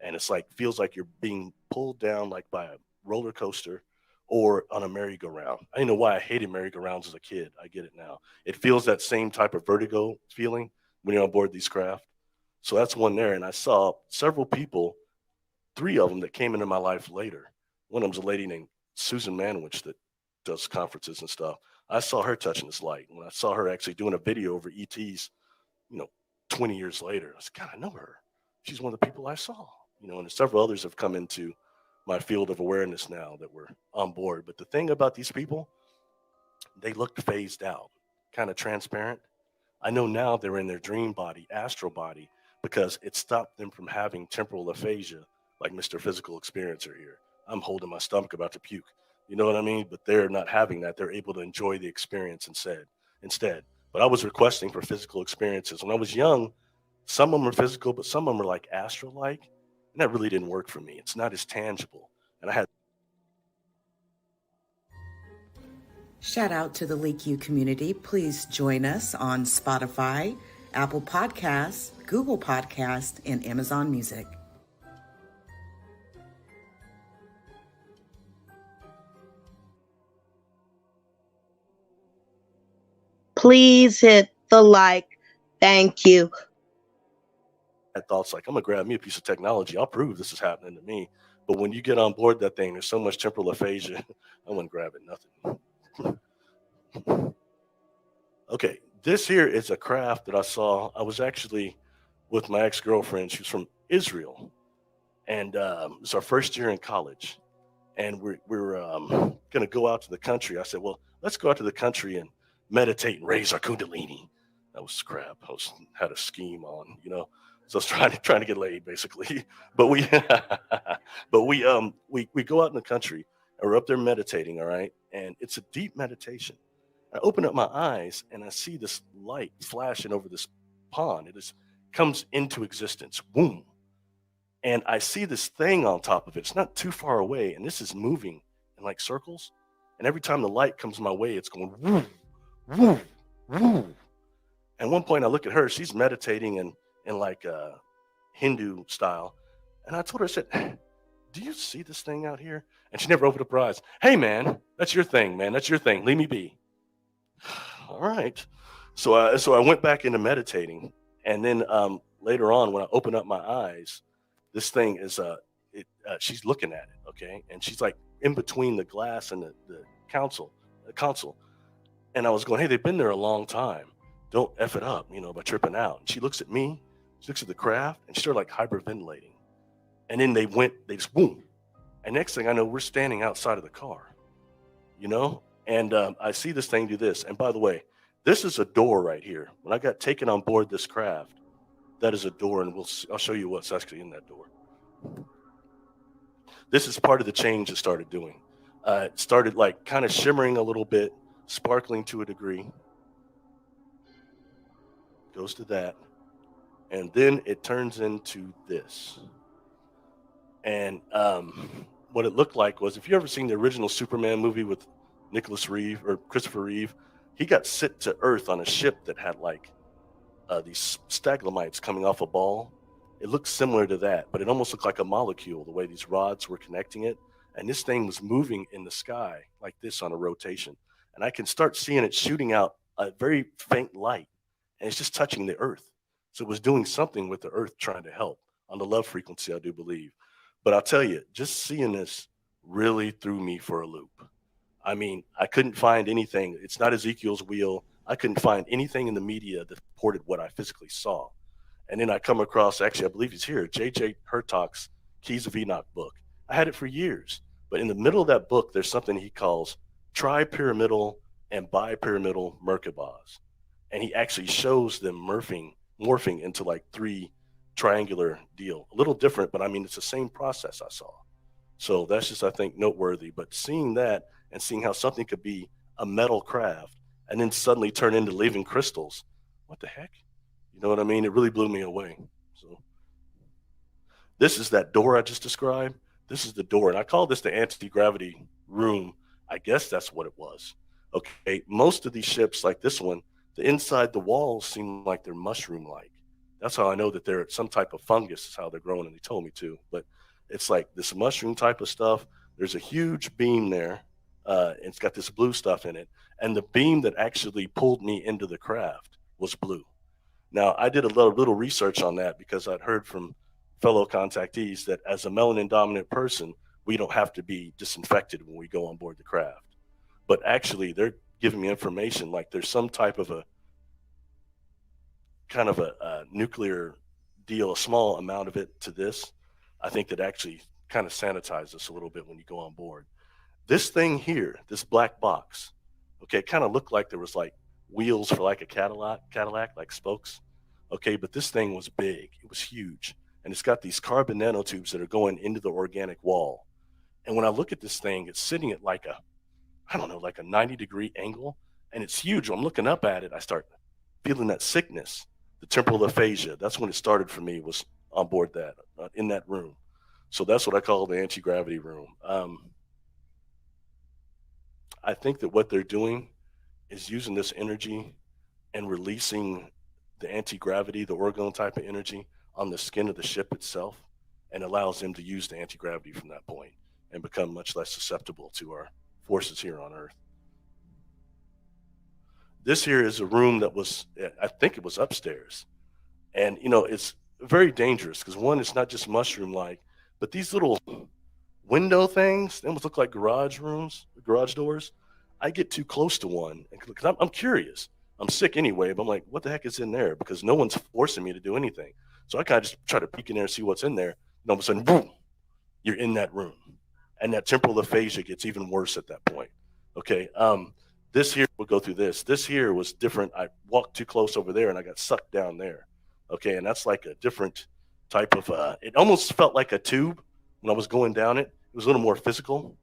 And it's like, feels like you're being pulled down like by a roller coaster or on a merry-go-round. I didn't know why I hated merry-go-rounds as a kid. I get it now. It feels that same type of vertigo feeling when you're on board these craft. So that's one there. And I saw several people, 3 of them that came into my life later. One of them was a lady named Susan Manwich that does conferences and stuff. I saw her touching this light. When I saw her actually doing a video over ETs, 20 years later, I said, God, I know her. She's one of the people I saw, and several others have come into my field of awareness now that were on board. But the thing about these people, they looked phased out, kind of transparent. I know now they're in their dream body, astral body, because it stopped them from having temporal aphasia, like Mr. Physical Experiencer here. I'm holding my stomach about to puke. You know what I mean? But they're not having that. They're able to enjoy the experience instead. But I was requesting for physical experiences. When I was young, some of them were physical, but some of them were like astral-like. And that really didn't work for me. It's not as tangible. And I had. Shout out to the LeakYou community. Please join us on Spotify, Apple Podcasts, Google Podcasts, and Amazon Music. Please hit the like. Thank you. I had thoughts like, I'm going to grab me a piece of technology. I'll prove this is happening to me. But when you get on board that thing, there's so much temporal aphasia. I wouldn't grab it, nothing. Okay, this here is a craft that I saw. I was actually with my ex-girlfriend. She was from Israel. And it was our first year in college. And we're going to go out to the country. I said, well, let's go out to the country and meditate and raise our kundalini. That was crap. I had a scheme on, So I was trying to get laid, basically. But we go out in the country and we're up there meditating, all right? And it's a deep meditation. I open up my eyes and I see this light flashing over this pond. It just comes into existence. Boom. And I see this thing on top of it. It's not too far away, and this is moving in like circles. And every time the light comes my way, it's going woo, woo, woo. And one point I look at her, she's meditating in like Hindu style. And I told her, I said, do you see this thing out here? And she never opened up her eyes. Hey, man, that's your thing, man. That's your thing. Leave me be. All right. So I went back into meditating. And then later on, when I opened up my eyes, this thing is, she's looking at it, okay? And she's like in between the glass and the console. And I was going, hey, they've been there a long time. Don't F it up, by tripping out. And she looks at me, she looks at the craft, and she started like hyperventilating. And then they just boom. And next thing I know, we're standing outside of the car, And I see this thing do this. And by the way, this is a door right here. When I got taken on board this craft, that is a door, and I'll show you what's actually in that door. This is part of the change it started doing. It started like kind of shimmering a little bit, sparkling to a degree. Goes to that. And then it turns into this. And what it looked like was, if you ever seen the original Superman movie with Nicholas Reeve or Christopher Reeve, he got sent to Earth on a ship that had like these stalagmites coming off a ball. It looked similar to that, but it almost looked like a molecule, the way these rods were connecting it. And this thing was moving in the sky like this on a rotation. And I can start seeing it shooting out a very faint light, and it's just touching the Earth. So it was doing something with the Earth, trying to help on the love frequency, I do believe. But I'll tell you, just seeing this really threw me for a loop. I mean, I couldn't find anything. It's not Ezekiel's wheel. I couldn't find anything in the media that supported what I physically saw. And then I come across, actually, I believe he's here, J.J. Hertock's Keys of Enoch book. I had it for years. But in the middle of that book, there's something he calls tripyramidal and bipyramidal Merkabahs. And he actually shows them morphing into like three triangular deal. A little different, but I mean, it's the same process I saw. So that's just, I think, noteworthy. But seeing that and seeing how something could be a metal craft and then suddenly turn into living crystals, what the heck? You know what I mean? It really blew me away. So this is that door I just described. This is the door. And I call this the anti-gravity room. I guess that's what it was. Okay. Most of these ships, like this one, the inside the walls seem like they're mushroom-like. That's how I know that they're some type of fungus is how they're growing, and they told me to. But it's like this mushroom type of stuff. There's a huge beam there. It's got this blue stuff in it. And the beam that actually pulled me into the craft was blue. Now, I did a little research on that because I'd heard from fellow contactees that as a melanin-dominant person, we don't have to be disinfected when we go on board the craft. But actually, they're giving me information like there's some type of a kind of a nuclear deal, a small amount of it to this. I think that actually kind of sanitizes us a little bit when you go on board. This thing here, this black box, okay, it kind of looked like there was like wheels for like a Cadillac, like spokes. Okay, but this thing was big. It was huge. And it's got these carbon nanotubes that are going into the organic wall. And when I look at this thing, it's sitting at like a 90-degree angle. And it's huge. When I'm looking up at it, I start feeling that sickness, the temporal aphasia. That's when it started for me, was on board that, in that room. So that's what I call the anti-gravity room. I think that what they're doing is using this energy and releasing the anti-gravity, the orgone type of energy, on the skin of the ship itself, and allows them to use the anti-gravity from that point and become much less susceptible to our forces here on Earth. This here is a room that was, I think it was upstairs. And, it's very dangerous because, one, it's not just mushroom-like, but these little window things, they almost look like garage doors. I get too close to one because I'm curious. I'm sick anyway, but I'm like, what the heck is in there? Because no one's forcing me to do anything. So I kind of just try to peek in there and see what's in there. And all of a sudden, boom, you're in that room. And that temporal aphasia gets even worse at that point. Okay. This here, we'll go through this. This here was different. I walked too close over there and I got sucked down there. Okay. And that's like a different type of, it almost felt like a tube when I was going down it. It was a little more physical.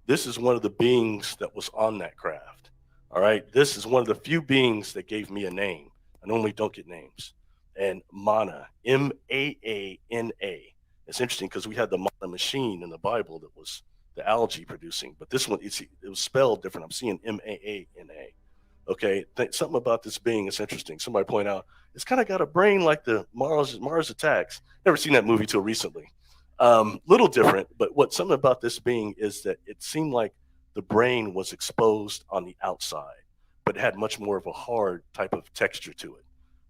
This is one of the beings that was on that craft. All right. This is one of the few beings that gave me a name. I normally don't get names. and mana, M-A-A-N-A. It's interesting because we had the mana machine in the Bible that was the algae producing, but this one, it was spelled different. I'm seeing M-A-A-N-A. Okay, something about this being is interesting. Somebody point out, it's kind of got a brain like the Mars Attacks. Never seen that movie till recently. Little different, but something about this being is that it seemed like the brain was exposed on the outside, but it had much more of a hard type of texture to it.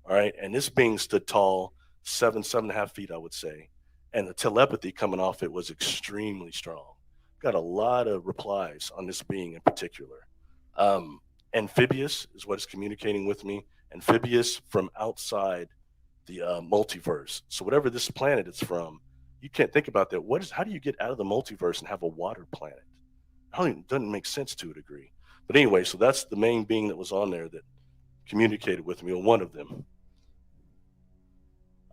All right, and this being stood tall, 7.5 feet, I would say, and the telepathy coming off it was extremely strong. Got a lot of replies on this being in particular. Amphibious is what is communicating with me. Amphibious from outside the multiverse. So whatever this planet is from, you can't think about that. How do you get out of the multiverse and have a water planet? It doesn't make sense to a degree. But anyway, so that's the main being that was on there that communicated with me, or one of them.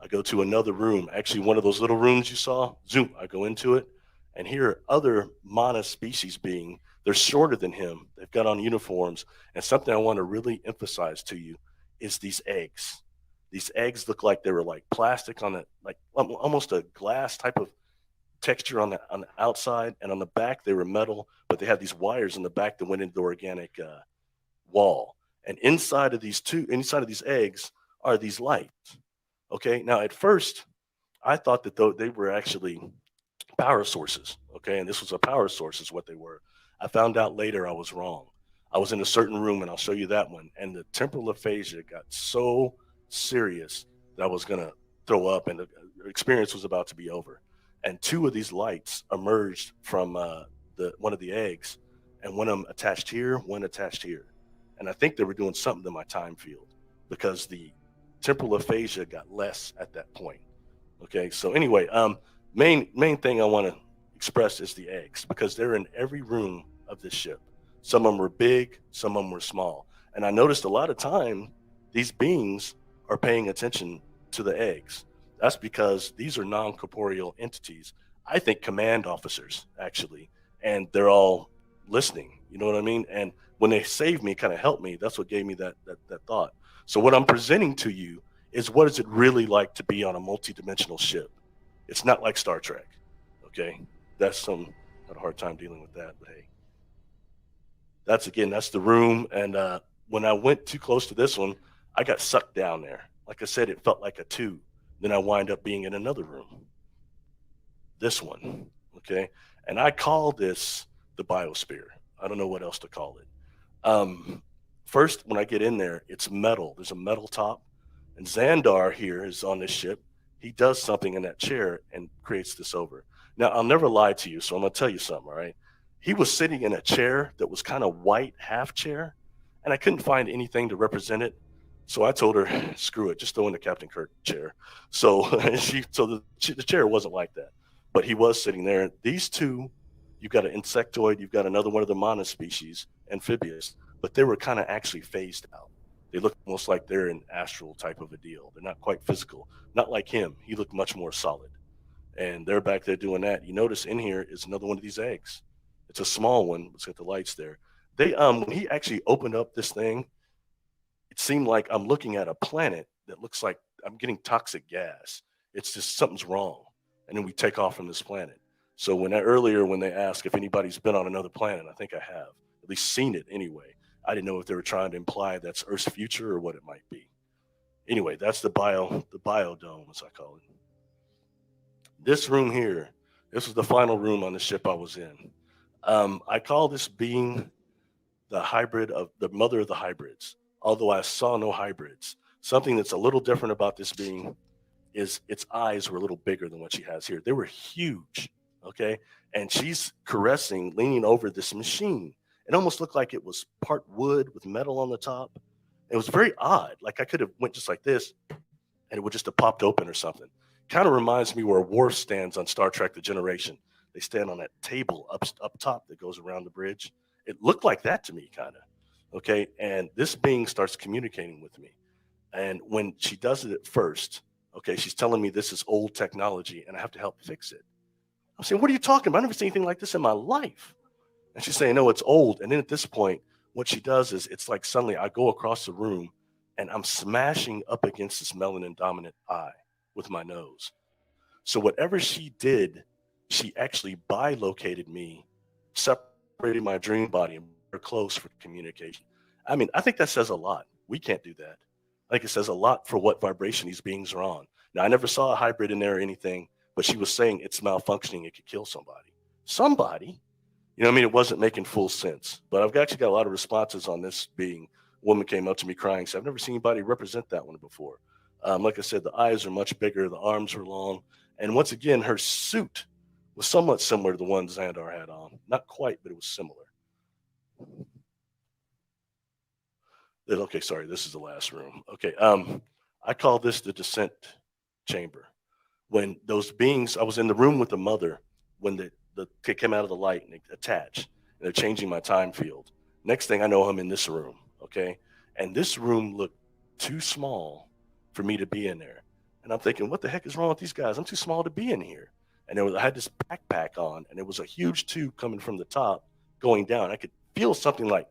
I go to another room, actually one of those little rooms you saw, zoom, I go into it, and here are other mana species being. They're shorter than him. They've got on uniforms. And something I want to really emphasize to you is these eggs. These eggs look like they were like plastic on it, like almost a glass type of texture on the outside, and on the back they were metal, but they had these wires in the back that went into the organic wall. And inside of these eggs are these lights. Okay, now at first I thought that they were actually power sources. Okay, and this was a power source is what they were. I found out later I was wrong. I was in a certain room, and I'll show you that one, and the temporal aphasia got so serious that I was gonna throw up, and the experience was about to be over. And two of these lights emerged from one of the eggs, and one of them attached here, one attached here. And I think they were doing something to my time field because the temporal aphasia got less at that point. Okay, so anyway, main thing I want to express is the eggs, because they're in every room of this ship. Some of them were big, some of them were small. And I noticed a lot of time these beings are paying attention to the eggs. That's because these are non-corporeal entities. I think command officers, actually, and they're all listening. You know what I mean? And when they saved me, kind of helped me, that's what gave me that thought. So what I'm presenting to you is, what is it really like to be on a multi-dimensional ship? It's not like Star Trek, okay? Had a hard time dealing with that, but hey. That's the room, and when I went too close to this one, I got sucked down there. Like I said, it felt like a tube. Then I wind up being in another room. This one, okay? And I call this the biosphere. I don't know what else to call it. First, when I get in there, it's metal. There's a metal top. And Xandar here is on this ship. He does something in that chair and creates this over. Now, I'll never lie to you, so I'm going to tell you something, all right? He was sitting in a chair that was kind of white, half chair, and I couldn't find anything to represent it. So I told her, screw it, just throw in the Captain Kirk chair. So the chair wasn't like that, but he was sitting there. These two, you've got an insectoid, you've got another one of the mana species, amphibious, but they were kind of actually phased out. They look almost like they're an astral type of a deal. They're not quite physical, not like him. He looked much more solid. And they're back there doing that. You notice in here is another one of these eggs. It's a small one. It's got the lights there. When he actually opened up this thing, it seemed like I'm looking at a planet that looks like I'm getting toxic gas. It's just something's wrong. And then we take off from this planet. So when they asked if anybody's been on another planet, I think I have, at least seen it anyway. I didn't know if they were trying to imply that's Earth's future or what it might be. Anyway, that's the biodome, as I call it. This room here, this was the final room on the ship I was in. I call this being the mother of the hybrids, although I saw no hybrids. Something that's a little different about this being is its eyes were a little bigger than what she has here. They were huge, okay? And she's caressing, leaning over this machine. It almost looked like it was part wood with metal on the top. It was very odd. Like I could have went just like this and it would just have popped open or something. Kind of reminds me where Worf stands on Star Trek: The Generation. They stand on that table up top that goes around the bridge. It looked like that to me, kind of. Okay, and this being starts communicating with me. And when she does it at first, okay, she's telling me this is old technology and I have to help fix it. I'm saying, what are you talking about? I've never seen anything like this in my life. And she's saying, no, it's old. And then at this point, what she does is it's like suddenly I go across the room and I'm smashing up against this melanin dominant eye with my nose. So whatever she did, she actually bilocated me, separated my dream body and brought her close for communication. I mean, I think that says a lot. We can't do that. I think it says a lot for what vibration these beings are on. Now, I never saw a hybrid in there or anything, but she was saying it's malfunctioning. It could kill somebody. Somebody. You know what I mean? It wasn't making full sense. But I've actually got a lot of responses on this being. A woman came up to me crying, said, I've never seen anybody represent that one before. Like I said, the eyes are much bigger. The arms are long. And once again, her suit was somewhat similar to the one Xandar had on. Not quite, but it was similar. Okay, sorry, this is the last room. Okay, I call this the descent chamber. When those beings, I was in the room with the mother when they came out of the light and they attach, and they're changing my time field. Next thing I know, I'm in this room, okay? And this room looked too small for me to be in there. And I'm thinking, what the heck is wrong with these guys? I'm too small to be in here. And I had this backpack on, and there was a huge tube coming from the top going down. I could feel something like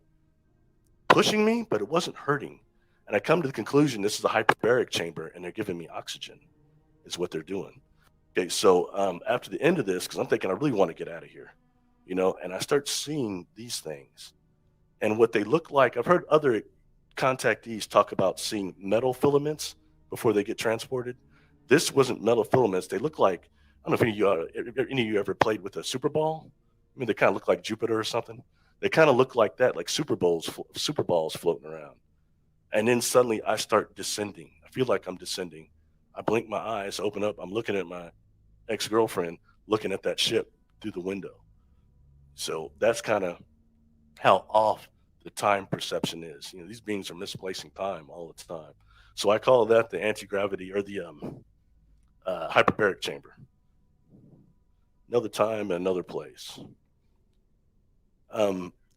pushing me, but it wasn't hurting. And I come to the conclusion this is a hyperbaric chamber, and they're giving me oxygen is what they're doing. Okay, so after the end of this, because I'm thinking I really want to get out of here, you know, and I start seeing these things. And what they look like, I've heard other contactees talk about seeing metal filaments before they get transported. This wasn't metal filaments. They look like, I don't know if any of you ever played with a Super Ball. I mean, they kind of look like Jupiter or something. They kind of look like that, like super balls floating around. And then suddenly I start descending. I feel like I'm descending. I blink my eyes, open up. I'm looking at my ex-girlfriend, looking at that ship through the window. So that's kind of how off the time perception is. You know, these beings are misplacing time all the time. So I call that the anti-gravity or the hyperbaric chamber. Another time, another place.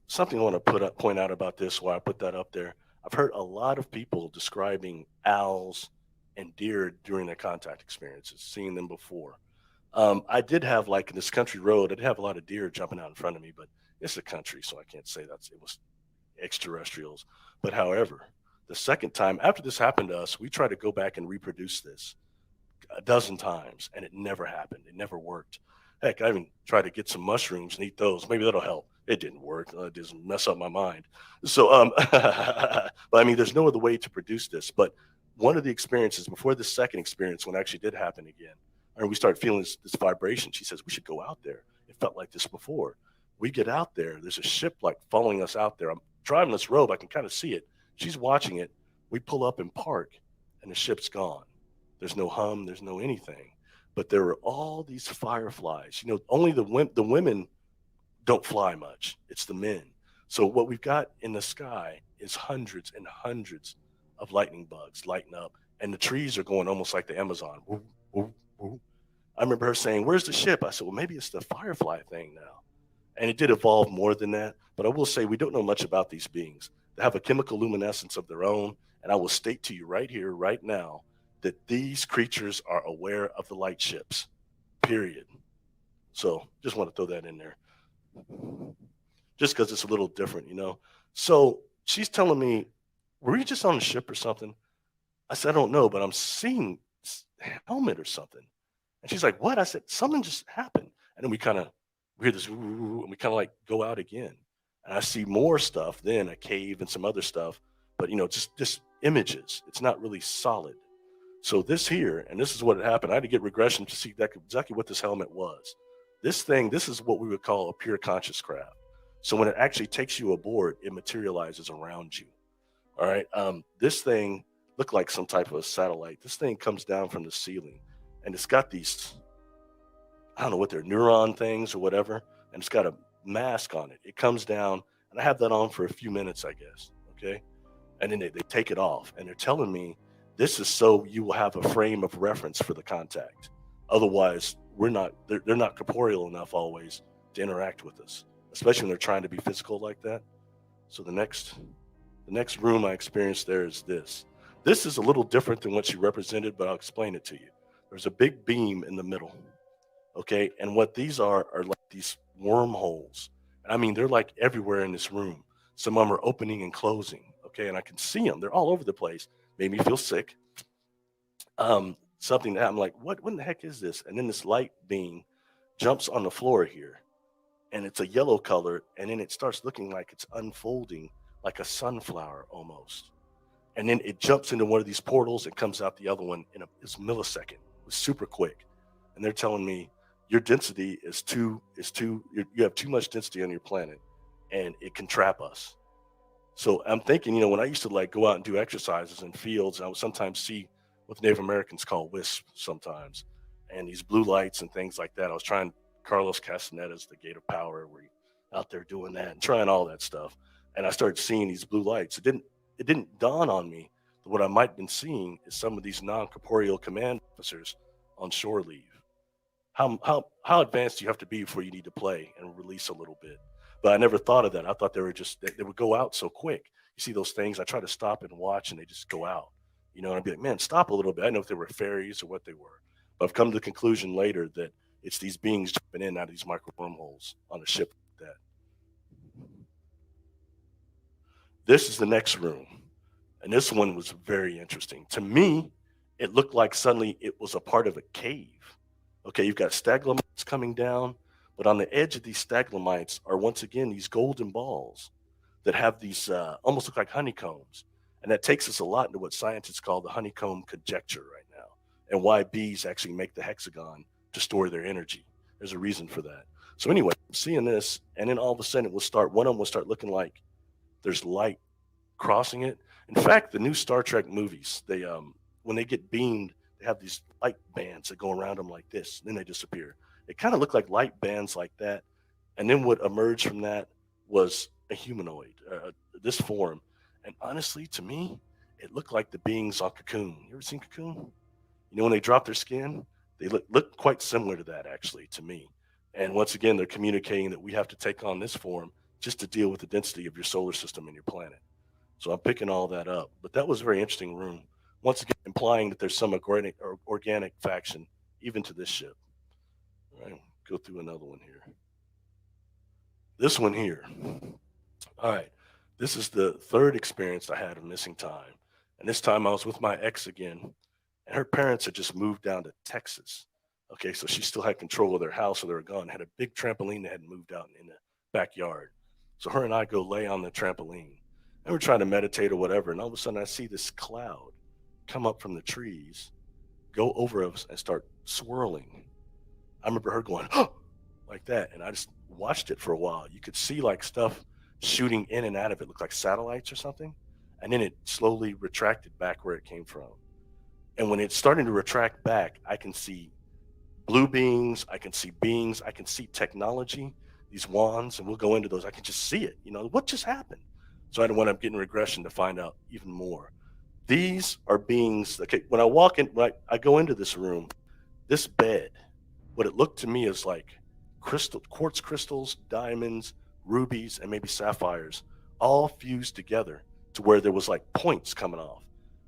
Something I want to point out about this, why I put that up there. I've heard a lot of people describing owls and deer during their contact experiences, seeing them before. I did have, like in this country road, I did have a lot of deer jumping out in front of me, but it's a country, so I can't say it was extraterrestrials. But however, the second time after this happened to us, we tried to go back and reproduce this a dozen times, and it never happened. It never worked. Heck, I even tried to get some mushrooms and eat those. Maybe that'll help. It didn't work. It just mess up my mind. So, but I mean, there's no other way to produce this. But one of the experiences before the second experience, when it actually did happen again, and we started feeling this vibration, she says, we should go out there. It felt like this before. We get out there. There's a ship like following us out there. I'm driving this road. I can kind of see it. She's watching it. We pull up and park, and the ship's gone. There's no hum. There's no anything. But there are all these fireflies. You know, only the women don't fly much. It's the men. So what we've got in the sky is hundreds and hundreds of lightning bugs lighting up, and the trees are going almost like the Amazon. Woo, woo, woo. I remember her saying, where's the ship? I said, well, maybe it's the firefly thing now. And it did evolve more than that. But I will say we don't know much about these beings. They have a chemical luminescence of their own. And I will state to you right here, right now, that these creatures are aware of the light ships, period. So just want to throw that in there. Just because it's a little different, you know. So she's telling me, were you just on a ship or something? I said, I don't know, but I'm seeing a helmet or something. And she's like, what? I said, something just happened. And then we hear this, and we kind of like go out again. And I see more stuff, then a cave and some other stuff, but you know, just images. It's not really solid. So this here, and this is what had happened. I had to get regression to see exactly what this helmet was. This is what we would call a pure conscious craft. So when it actually takes you aboard, it materializes around you. All right. This thing looked like some type of a satellite. This thing comes down from the ceiling, and it's got these, I don't know what they're, neuron things or whatever, and it's got a mask on it. It comes down, and I have that on for a few minutes, I guess. Okay. And then they take it off, and they're telling me this is so you will have a frame of reference for the contact. Otherwise, they're not corporeal enough always to interact with us, especially when they're trying to be physical like that. So the next room I experienced there is this. This is a little different than what you represented, but I'll explain it to you. There's a big beam in the middle. Okay. And what these are like these wormholes. I mean, they're like everywhere in this room. Some of them are opening and closing. okay, and I can see them. They're all over the place. Made me feel sick. Something that I'm like, what in the heck is this? And then this light beam jumps on the floor here, and it's a yellow color, and then it starts looking like it's unfolding like a sunflower almost. And then it jumps into one of these portals and comes out the other one in this millisecond. It was super quick. And they're telling me your density is you have too much density on your planet, and it can trap us. So I'm thinking, when I used to like go out and do exercises in fields, I would sometimes see what the Native Americans call wisps sometimes, and these blue lights and things like that. I was trying Carlos Castaneda's The Gate of Power, where you're out there doing that and trying all that stuff. And I started seeing these blue lights. It didn't dawn on me that what I might have been seeing is some of these non-corporeal command officers on shore leave. How advanced do you have to be before you need to play and release a little bit? But I never thought of that. I thought they would go out so quick. You see those things, I try to stop and watch, and they just go out. And I'd be like, man, stop a little bit. I didn't know if they were fairies or what they were. But I've come to the conclusion later that it's these beings jumping in and out of these micro wormholes on a ship like that. This is the next room. And this one was very interesting. To me, it looked like suddenly it was a part of a cave. Okay, you've got stalagmites coming down, but on the edge of these stalagmites are once again these golden balls that have these almost look like honeycombs. And that takes us a lot into what scientists call the honeycomb conjecture right now, and why bees actually make the hexagon to store their energy. There's a reason for that. So anyway, I'm seeing this, and then all of a sudden one of them will start looking like there's light crossing it. In fact, the new Star Trek movies, they when they get beamed, they have these light bands that go around them like this, and then they disappear. It kind of looked like light bands like that, and then what emerged from that was a humanoid, this form. And honestly, to me, it looked like the beings on Cocoon. You ever seen Cocoon? When they drop their skin, they look quite similar to that, actually, to me. And once again, they're communicating that we have to take on this form just to deal with the density of your solar system and your planet. So I'm picking all that up. But that was a very interesting room. Once again, implying that there's some organic faction even to this ship. All right, go through another one here. This one here. All right, this is the third experience I had of missing time. And this time I was with my ex again, and her parents had just moved down to Texas. Okay, so she still had control of their house, so they were gone. Had a big trampoline that hadn't moved out in the backyard. So her and I go lay on the trampoline, and we're trying to meditate or whatever. And all of a sudden I see this cloud come up from the trees, go over us and start swirling. I remember her going, oh, like that. And I just watched it for a while. You could see like stuff shooting in and out of it, looked like satellites or something. And then it slowly retracted back where it came from. And when it's starting to retract back, I can see blue beings, I can see beings, I can see technology, these wands, and we'll go into those. I can just see it. What just happened? So I wound up getting regression to find out even more. These are beings. Okay, when I go into this room, this bed, what it looked to me is like quartz crystals, diamonds, rubies, and maybe sapphires, all fused together to where there was like points coming off.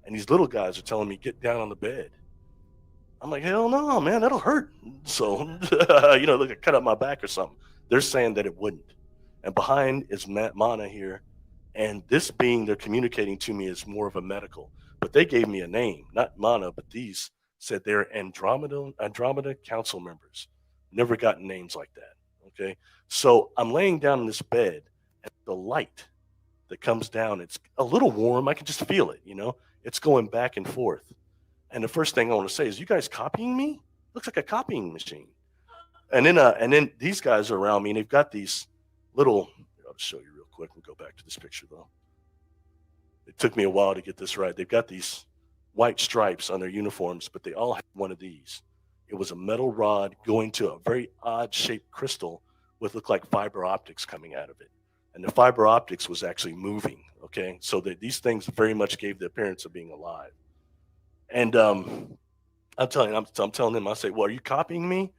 And these little guys are telling me, get down on the bed. I'm like, hell no, man, that'll hurt. So, look, I cut up my back or something. They're saying that it wouldn't. And behind is Mana here. And this being they're communicating to me is more of a medical. But they gave me a name, not Mana, but these said they're Andromeda Council members. Never gotten names like that, okay? So I'm laying down in this bed, and the light that comes down, it's a little warm. I can just feel it, It's going back and forth. And the first thing I want to say is, you guys copying me? Looks like a copying machine. And then these guys are around me, and they've got these little, I'll just show you real quick. We'll go back to this picture, though. It took me a while to get this right. They've got these white stripes on their uniforms, but they all have one of these. It was a metal rod going to a very odd-shaped crystal with looked like fiber optics coming out of it. And the fiber optics was actually moving, okay? So these things very much gave the appearance of being alive. And I'm telling them, I say, well, are you copying me?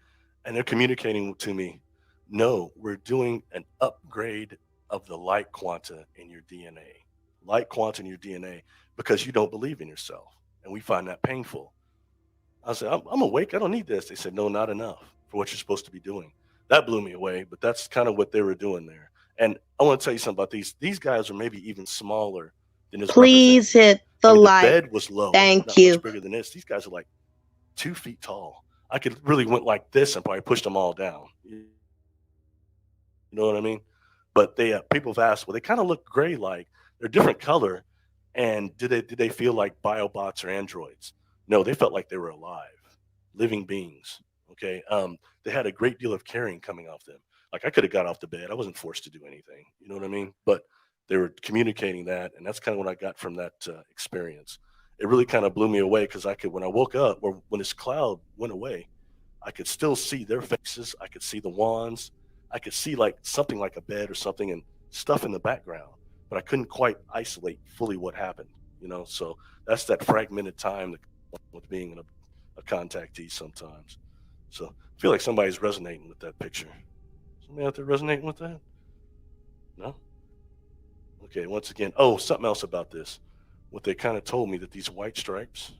And they're communicating to me, no, we're doing an upgrade of the light quanta in your DNA. Light quanta in your DNA, because you don't believe in yourself. And we find that painful. I said, I'm awake. I don't need this. They said, no, not enough for what you're supposed to be doing. That blew me away, but that's kind of what they were doing there. And I want to tell you something about these. These guys are maybe even smaller than is Please hit the the like. bed was low, Thank not you. much bigger than this. These guys are like 2 feet tall. I could really went like this and probably pushed them all down. You know what I mean? But they people have asked, well, they kind of look gray, like they're different color. And did they feel like biobots or androids? No, they felt like they were alive, living beings. Okay. They had a great deal of caring coming off them. Like I could have got off the bed. I wasn't forced to do anything. You know what I mean? But they were communicating that, and that's kind of what I got from that experience. It really kind of blew me away because I could, when I woke up or when this cloud went away, I could still see their faces. I could see the wands. I could see like something like a bed or something and stuff in the background, but I couldn't quite isolate fully what happened, you know? So that's that fragmented time with being a contactee sometimes. So I feel like somebody's resonating with that picture. Somebody out there resonating with that? No? Okay, once again, something else about this. What they kind of told me that these white stripes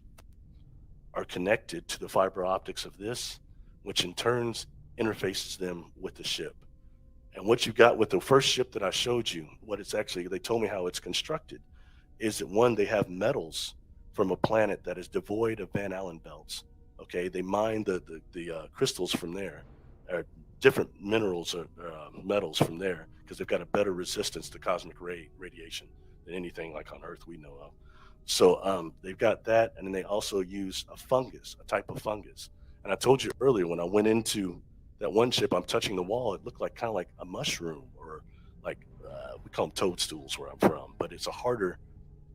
are connected to the fiber optics of this, which in turn interfaces them with the ship. And what you got with the first ship that I showed you, what it's actually, they told me how it's constructed, is that one, they have metals from a planet that is devoid of Van Allen belts. Okay, they mine the crystals from there, or different minerals or metals from there, because they've got a better resistance to cosmic radiation than anything like on Earth we know of. So they've got that, and then they also use a fungus, a type of fungus. And I told you earlier when I went into that one ship, I'm touching the wall, it looked like kind of like a mushroom, or like we call them toadstools where I'm from, but it's a harder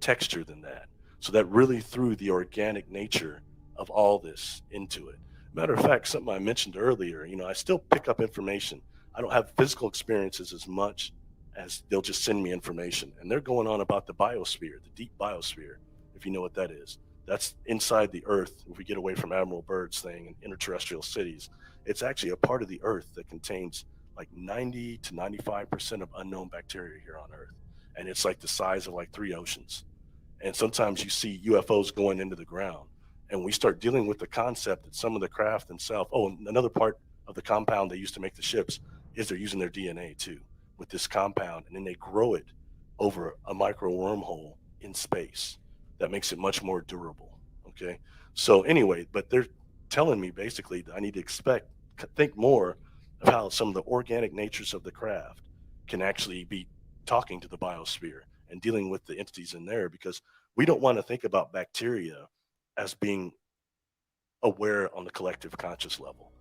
texture than that. So that really threw the organic nature of all this into it. Matter of fact, something I mentioned earlier, you know, I still pick up information. I don't have physical experiences as much as they'll just send me information. And they're going on about the biosphere, the deep biosphere, if you know what that is. That's inside the Earth. If we get away from Admiral Byrd's thing and interterrestrial cities, it's actually a part of the Earth that contains like 90 to 95% of unknown bacteria here on Earth. And it's like the size of like 3 oceans. And sometimes you see UFOs going into the ground. And we start dealing with the concept that some of the craft themselves, and another part of the compound they use to make the ships is they're using their DNA too with this compound. And then they grow it over a micro wormhole in space. That makes it much more durable. Okay. So anyway, but they're telling me basically that I need to think more of how some of the organic natures of the craft can actually be talking to the biosphere and dealing with the entities in there, because we don't want to think about bacteria as being aware on the collective conscious level,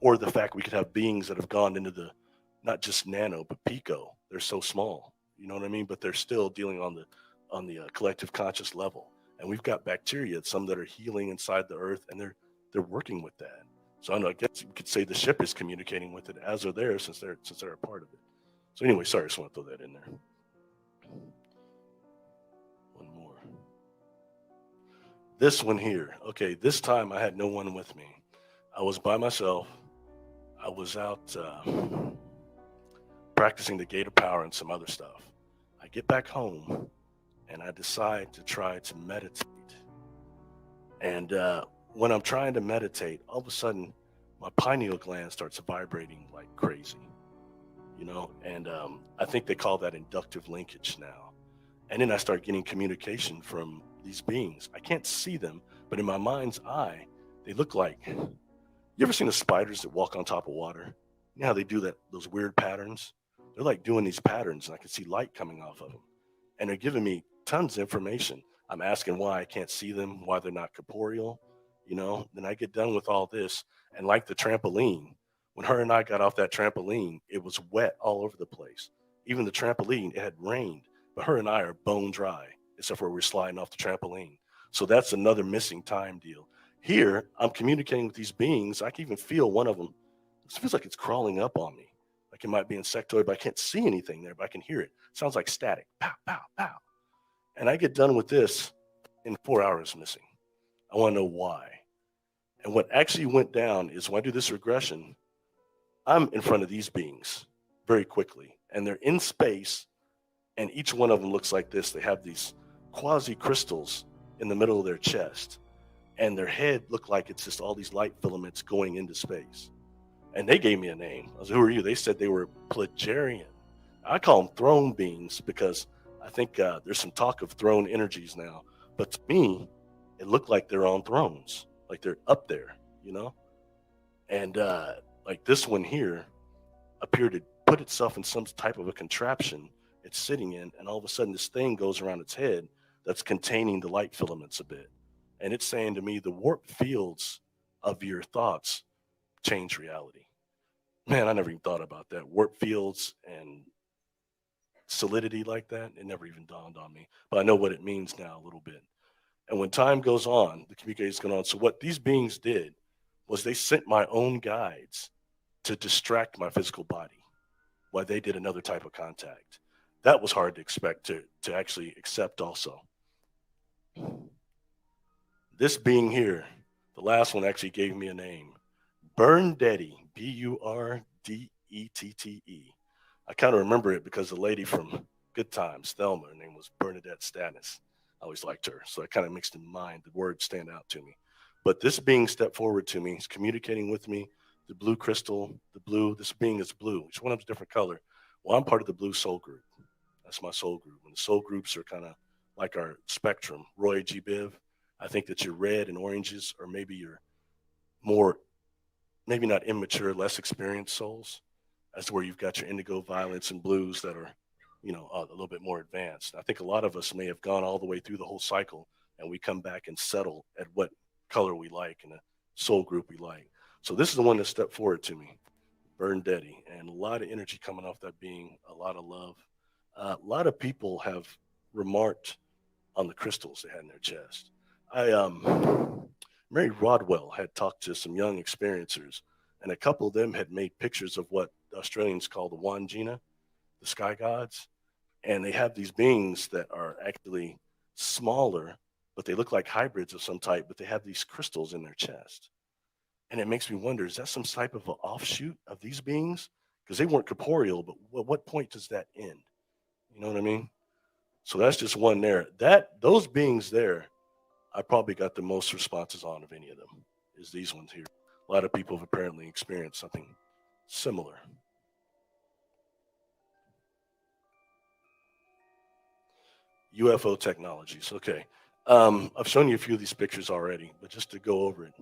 or the fact we could have beings that have gone into the, not just nano, but pico. They're so small, you know what I mean? But they're still dealing on the collective conscious level. And we've got bacteria, some that are healing inside the Earth, and they're working with that. So I guess you could say the ship is communicating with it as they're there, since they're a part of it. So anyway, sorry, I just want to throw that in there. One more. This one here. Okay, this time I had no one with me. I was by myself. I was out practicing the gate of power and some other stuff. I get back home and I decide to try to meditate. And when I'm trying to meditate, all of a sudden my pineal gland starts vibrating like crazy, you know, and I think they call that inductive linkage now. And then I start getting communication from these beings. I can't see them, but in my mind's eye, they look like, you ever seen the spiders that walk on top of water? You know how they do those weird patterns? They're like doing these patterns, and I can see light coming off of them. And they're giving me tons of information. I'm asking why I can't see them, why they're not corporeal, you know? Then I get done with all this, and like the trampoline, when her and I got off that trampoline, it was wet all over the place. Even the trampoline, it had rained, but her and I are bone dry, except for we're sliding off the trampoline. So that's another missing time deal. Here, I'm communicating with these beings. I can even feel one of them. It feels like it's crawling up on me. Like it might be insectoid, but I can't see anything there, but I can hear it. It sounds like static. Pow, pow, pow. And I get done with this in 4 hours missing. I want to know why. And what actually went down is when I do this regression, I'm in front of these beings very quickly, and they're in space, and each one of them looks like this. They have these quasi crystals in the middle of their chest, and their head looked like it's just all these light filaments going into space. And they gave me a name. I was, who are you? They said they were Plegarian. I call them throne beings because I think there's some talk of throne energies now, but to me, it looked like they're on thrones, like they're up there, you know? And like this one here appeared to put itself in some type of a contraption it's sitting in, and all of a sudden this thing goes around its head that's containing the light filaments a bit. And it's saying to me, the warped fields of your thoughts change reality. Man, I never even thought about that. Warp fields and solidity like that, it never even dawned on me. But I know what it means now a little bit. And when time goes on, the communication is going on. So what these beings did was they sent my own guides to distract my physical body while they did another type of contact. That was hard to expect to actually accept also. This being here, the last one actually gave me a name. Burdette, Burdette. I kind of remember it because the lady from Good Times, Thelma, her name was Bernadette Stanis. I always liked her, so I kind of mixed in mind. The words stand out to me. But this being stepped forward to me, he's communicating with me. The blue crystal, the blue, this being is blue. Each one of them's a different color. Well, I'm part of the blue soul group. That's my soul group. And the soul groups are kind of like our spectrum. Roy G. Biv, I think that your red and oranges are maybe your more, maybe not immature, less experienced souls. That's where you've got your indigo, violets, and blues that are, you know, a little bit more advanced. I think a lot of us may have gone all the way through the whole cycle, and we come back and settle at what color we like and the soul group we like. So this is the one that stepped forward to me, Burdette, and a lot of energy coming off that being, a lot of love. A lot of people have remarked on the crystals they had in their chest. Mary Rodwell had talked to some young experiencers, and a couple of them had made pictures of what the Australians call the Wandjina, the sky gods. And they have these beings that are actually smaller, but they look like hybrids of some type, but they have these crystals in their chest. And it makes me wonder, is that some type of an offshoot of these beings? Because they weren't corporeal, but at what point does that end? You know what I mean? So that's just one there. Those beings there, I probably got the most responses on of any of them, is these ones here. A lot of people have apparently experienced something similar. UFO technologies. Okay. I've shown you a few of these pictures already, but just to go over it.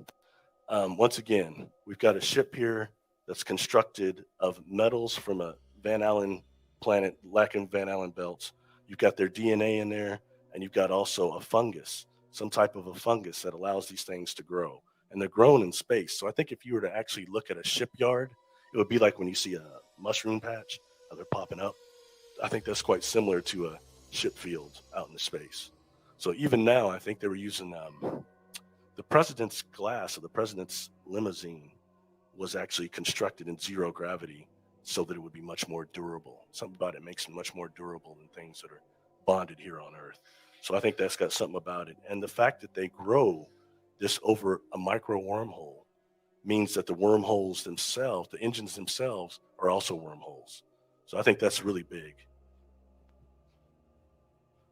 Once again, we've got a ship here that's constructed of metals from a Van Allen planet, lacking Van Allen belts. You've got their DNA in there, and you've got also a fungus, some type of a fungus that allows these things to grow. And they're grown in space. So I think if you were to actually look at a shipyard, it would be like when you see a mushroom patch, how they're popping up. I think that's quite similar to a ship field out in the space. So even now, I think they were using the president's glass or the president's limousine was actually constructed in zero gravity so that it would be much more durable. Something about it makes it much more durable than things that are bonded here on Earth. So I think that's got something about it. And the fact that they grow this over a micro wormhole means that the wormholes themselves, the engines themselves, are also wormholes. So I think that's really big.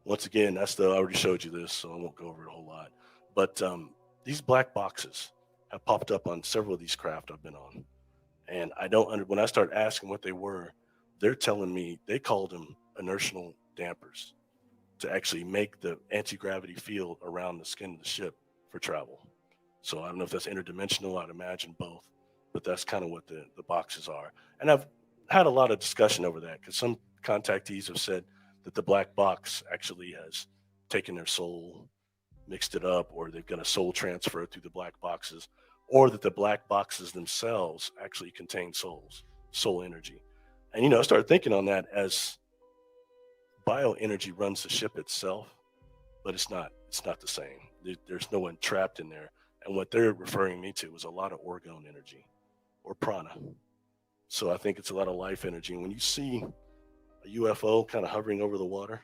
Once again, I already showed you this, so I won't go over it a whole lot. But these black boxes have popped up on several of these craft I've been on. And when I start asking what they were, they're telling me they called them inertial dampers to actually make the anti-gravity field around the skin of the ship for travel. So I don't know if that's interdimensional, I'd imagine both, but that's kind of what the boxes are. And I've had a lot of discussion over that because some contactees have said that the black box actually has taken their soul, mixed it up, or they've got a soul transfer through the black boxes, or that the black boxes themselves actually contain souls, soul energy. And, I started thinking on that as bioenergy runs the ship itself, but it's not the same. There's no one trapped in there. And what they're referring me to was a lot of orgone energy or prana. So I think it's a lot of life energy. And when you see a UFO kind of hovering over the water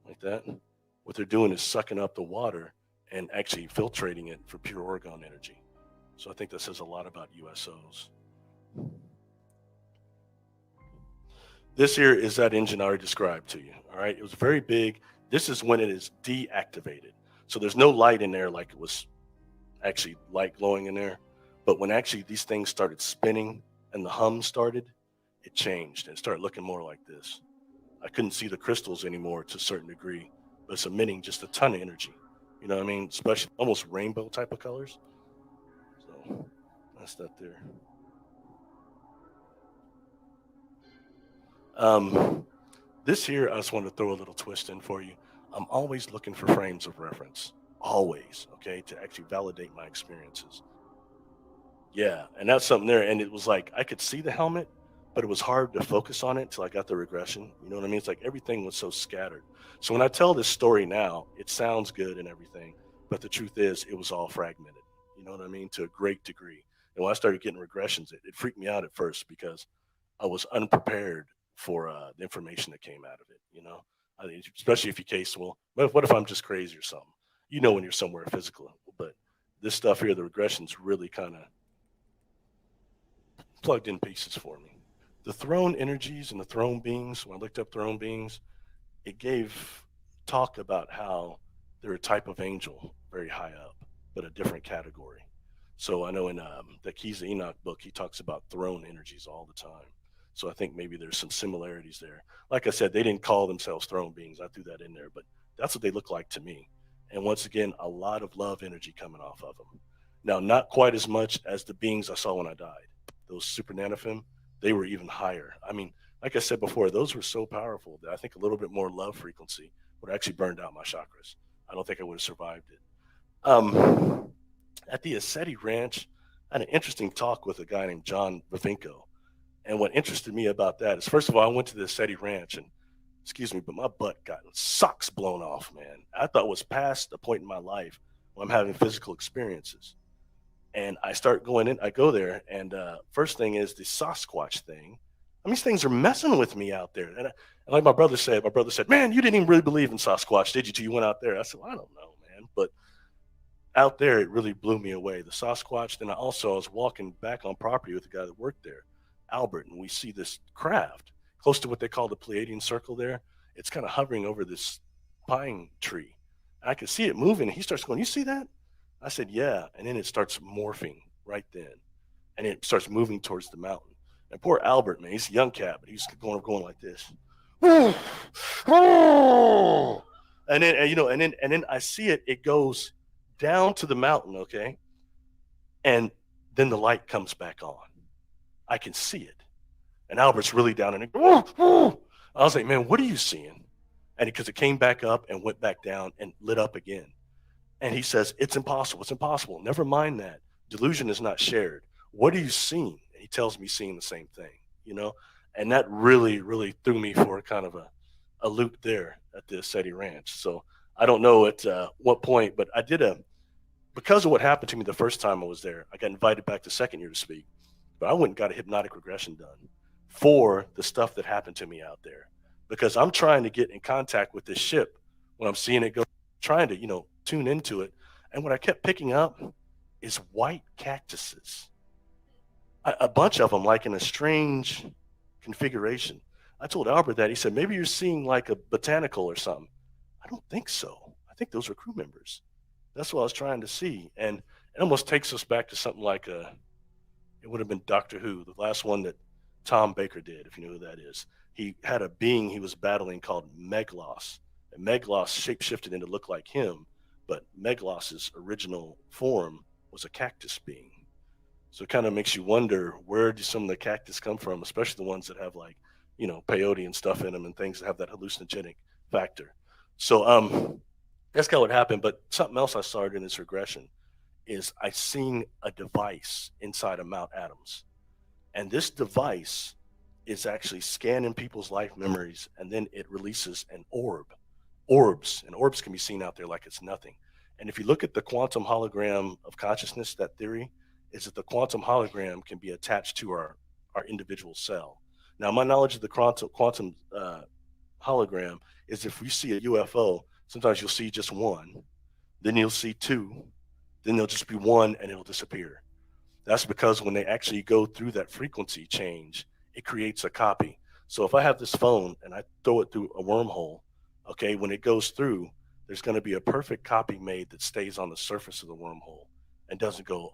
like that, what they're doing is sucking up the water and actually filtrating it for pure orgone energy. So I think that says a lot about USOs. This here is that engine I already described to you. All right. It was very big. This is when it is deactivated. So there's no light in there like it was actually light glowing in there. But when actually these things started spinning and the hum started, it changed and it started looking more like this. I couldn't see the crystals anymore to a certain degree, but it's emitting just a ton of energy. You know what I mean? Especially almost rainbow type of colors. So that's that there. This here, I just wanted to throw a little twist in for you. I'm always looking for frames of reference, always, okay, to actually validate my experiences. Yeah, and that's something there. And it was like I could see the helmet, but it was hard to focus on it until I got the regression. You know what I mean? It's like everything was so scattered. So when I tell this story now, it sounds good and everything, but the truth is it was all fragmented. You know what I mean? To a great degree. And when I started getting regressions, it freaked me out at first because I was unprepared for the information that came out of it. You know, I mean, especially if you case, well, what if I'm just crazy or something? You know, when you're somewhere physical, but this stuff here, the regressions really kind of plugged in pieces for me. The throne energies and the throne beings, when I looked up throne beings, it gave talk about how they're a type of angel very high up, but a different category. So I know in the Keys of Enoch book, he talks about throne energies all the time. So I think maybe there's some similarities there. Like I said, they didn't call themselves throne beings. I threw that in there, but that's what they look like to me. And once again, a lot of love energy coming off of them. Now, not quite as much as the beings I saw when I died. Those super nanofem, they were even higher. I mean, like I said before, those were so powerful that I think a little bit more love frequency would have actually burned out my chakras. I don't think I would have survived it. At the Ascetti Ranch, I had an interesting talk with a guy named John Bavinko. And what interested me about that is, first of all, I went to the Ascetti Ranch and, excuse me, but my butt got socks blown off, man. I thought it was past the point in my life when I'm having physical experiences. And I start going in, I go there, and first thing is the Sasquatch thing. I mean, these things are messing with me out there. And like my brother said, man, you didn't even really believe in Sasquatch, did you, till you went out there? I said, well, I don't know, man. But out there, it really blew me away. The Sasquatch. Then I was walking back on property with the guy that worked there, Albert, and we see this craft close to what they call the Pleiadian circle there. It's kind of hovering over this pine tree. And I could see it moving. And he starts going, you see that? I said, yeah. And then it starts morphing right then. And it starts moving towards the mountain. And poor Albert, man, he's a young cat, but he's going like this. And then I see it goes down to the mountain, okay? And then the light comes back on. I can see it. And Albert's really down in it. I was like, man, what are you seeing? And because it came back up and went back down and lit up again. And he says, it's impossible. It's impossible. Never mind that. Delusion is not shared. What are you seeing? And he tells me seeing the same thing, you know? And that really, really threw me for kind of a loop there at the Ascetti Ranch. So I don't know at what point, but I did because of what happened to me the first time I was there, I got invited back the second year to speak. But I went and got a hypnotic regression done for the stuff that happened to me out there. Because I'm trying to get in contact with this ship when I'm seeing it go, trying to, tune into it. And what I kept picking up is white cactuses. A bunch of them, like in a strange configuration. I told Albert that. He said, maybe you're seeing like a botanical or something. I don't think so. I think those are crew members. That's what I was trying to see. And it almost takes us back to something like it would have been Doctor Who, the last one that Tom Baker did, if you know who that is. He had a being he was battling called Meglos. And Meglos shapeshifted into look like him, but Meglos's original form was a cactus being. So it kind of makes you wonder, where do some of the cactus come from, especially the ones that have like, peyote and stuff in them and things that have that hallucinogenic factor. So that's kind of what happened. But something else I saw in this regression is I seen a device inside of Mount Adams. And this device is actually scanning people's life memories, and then it releases an orbs, and orbs can be seen out there like it's nothing. And if you look at the quantum hologram of consciousness, that theory is that the quantum hologram can be attached to our individual cell. Now, my knowledge of the quantum hologram is if we see a UFO, sometimes you'll see just one, then you'll see two, then there'll just be one and it'll disappear. That's because when they actually go through that frequency change, it creates a copy. So if I have this phone and I throw it through a wormhole, okay, when it goes through, there's going to be a perfect copy made that stays on the surface of the wormhole and doesn't go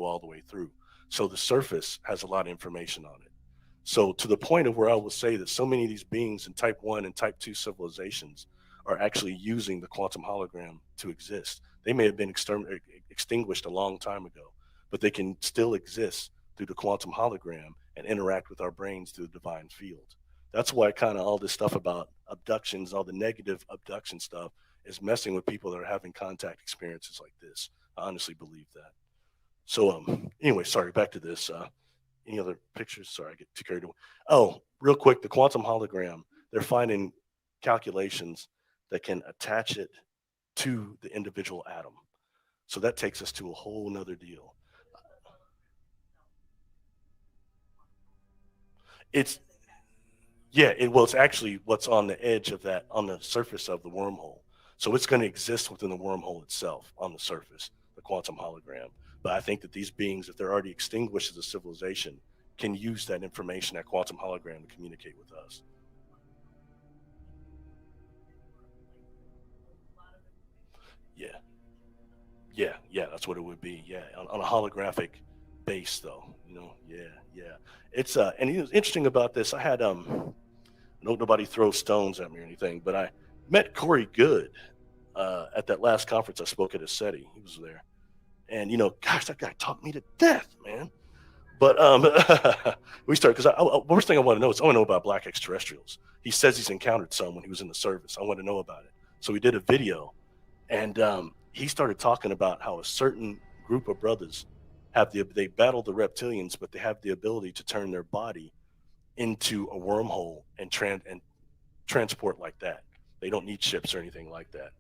all the way through. So the surface has a lot of information on it. So to the point of where I will say that so many of these beings in type 1 and type 2 civilizations are actually using the quantum hologram to exist. They may have been extinguished a long time ago, but they can still exist through the quantum hologram and interact with our brains through the divine field. That's why kind of all this stuff about abductions, all the negative abduction stuff is messing with people that are having contact experiences like this. I honestly believe that. So anyway, sorry, back to this. Any other pictures? Sorry, I get too carried away. Oh, real quick, the quantum hologram, they're finding calculations that can attach it to the individual atom. So that takes us to a whole nother deal. It's it's actually what's on the edge of that, on the surface of the wormhole. So it's going to exist within the wormhole itself on the surface, the quantum hologram. But I think that these beings, if they're already extinguished as a civilization, can use that information, that quantum hologram, to communicate with us. Yeah, that's what it would be. Yeah, on a holographic base, though. Yeah. It's and it was interesting about this. I had nobody throw stones at me or anything, but I met Corey Good at that last conference I spoke at SETI. He was there, and gosh, that guy taught me to death, man. But we started because first thing I want to know is I want to know about black extraterrestrials. He says he's encountered some when he was in the service. I want to know about it. So we did a video, and he started talking about how a certain group of brothers they battle the reptilians, but they have the ability to turn their body into a wormhole and transport like that. They don't need ships or anything like that.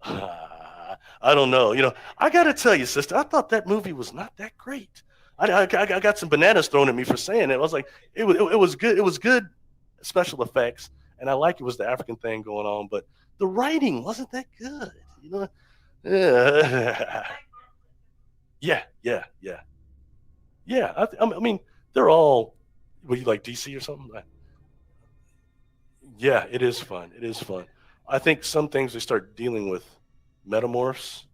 I don't know. I got to tell you, sister, I thought that movie was not that great. I got some bananas thrown at me for saying it. I was like, it was good. It was good special effects, and I like it was the African thing going on, but the writing wasn't that good. Yeah. I mean, they're all. Were you like DC or something? Yeah, it is fun. It is fun. I think some things we start dealing with metamorphs.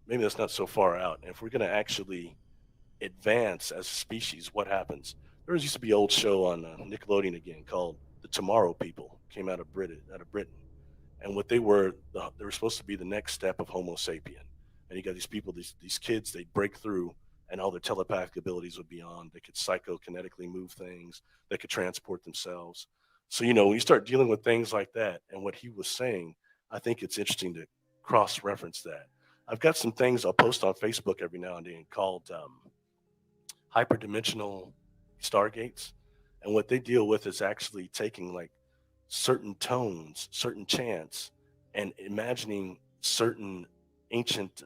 Maybe that's not so far out. And if we're going to actually advance as a species, what happens? There used to be an old show on Nickelodeon again called The Tomorrow People. Came out of Britain, and what they were supposed to be the next step of Homo sapien. And you got these people, these kids, they'd break through, and all their telepathic abilities would be on. They could psychokinetically move things. They could transport themselves. So when you start dealing with things like that, and what he was saying, I think it's interesting to cross-reference that. I've got some things I'll post on Facebook every now and then called hyperdimensional stargates, and what they deal with is actually taking like certain tones, certain chants, and imagining certain ancient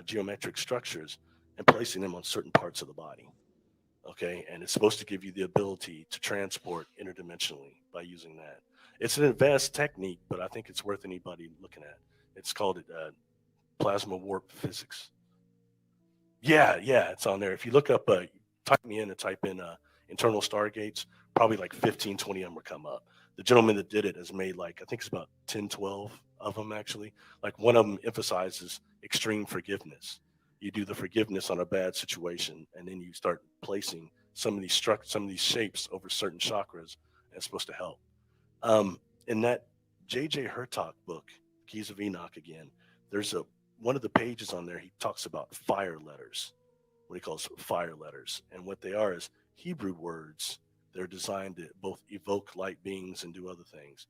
geometric structures and placing them on certain parts of the body. Okay, and it's supposed to give you the ability to transport interdimensionally by using that. It's an advanced technique, but I think it's worth anybody looking at. It's called plasma warp physics. Yeah, it's on there. If you look up, type in internal stargates, probably like 15, 20 of them will come up. The gentleman that did it has made I think it's about 10, 12 of them actually. Like one of them emphasizes extreme forgiveness. You do the forgiveness on a bad situation, and then you start placing some of these shapes over certain chakras, and it's supposed to help. In that J.J. Hertog book, Keys of Enoch again, there's one of the pages on there, he talks about fire letters, what he calls fire letters. And what they are is Hebrew words. They're designed to both evoke light beings and do other things.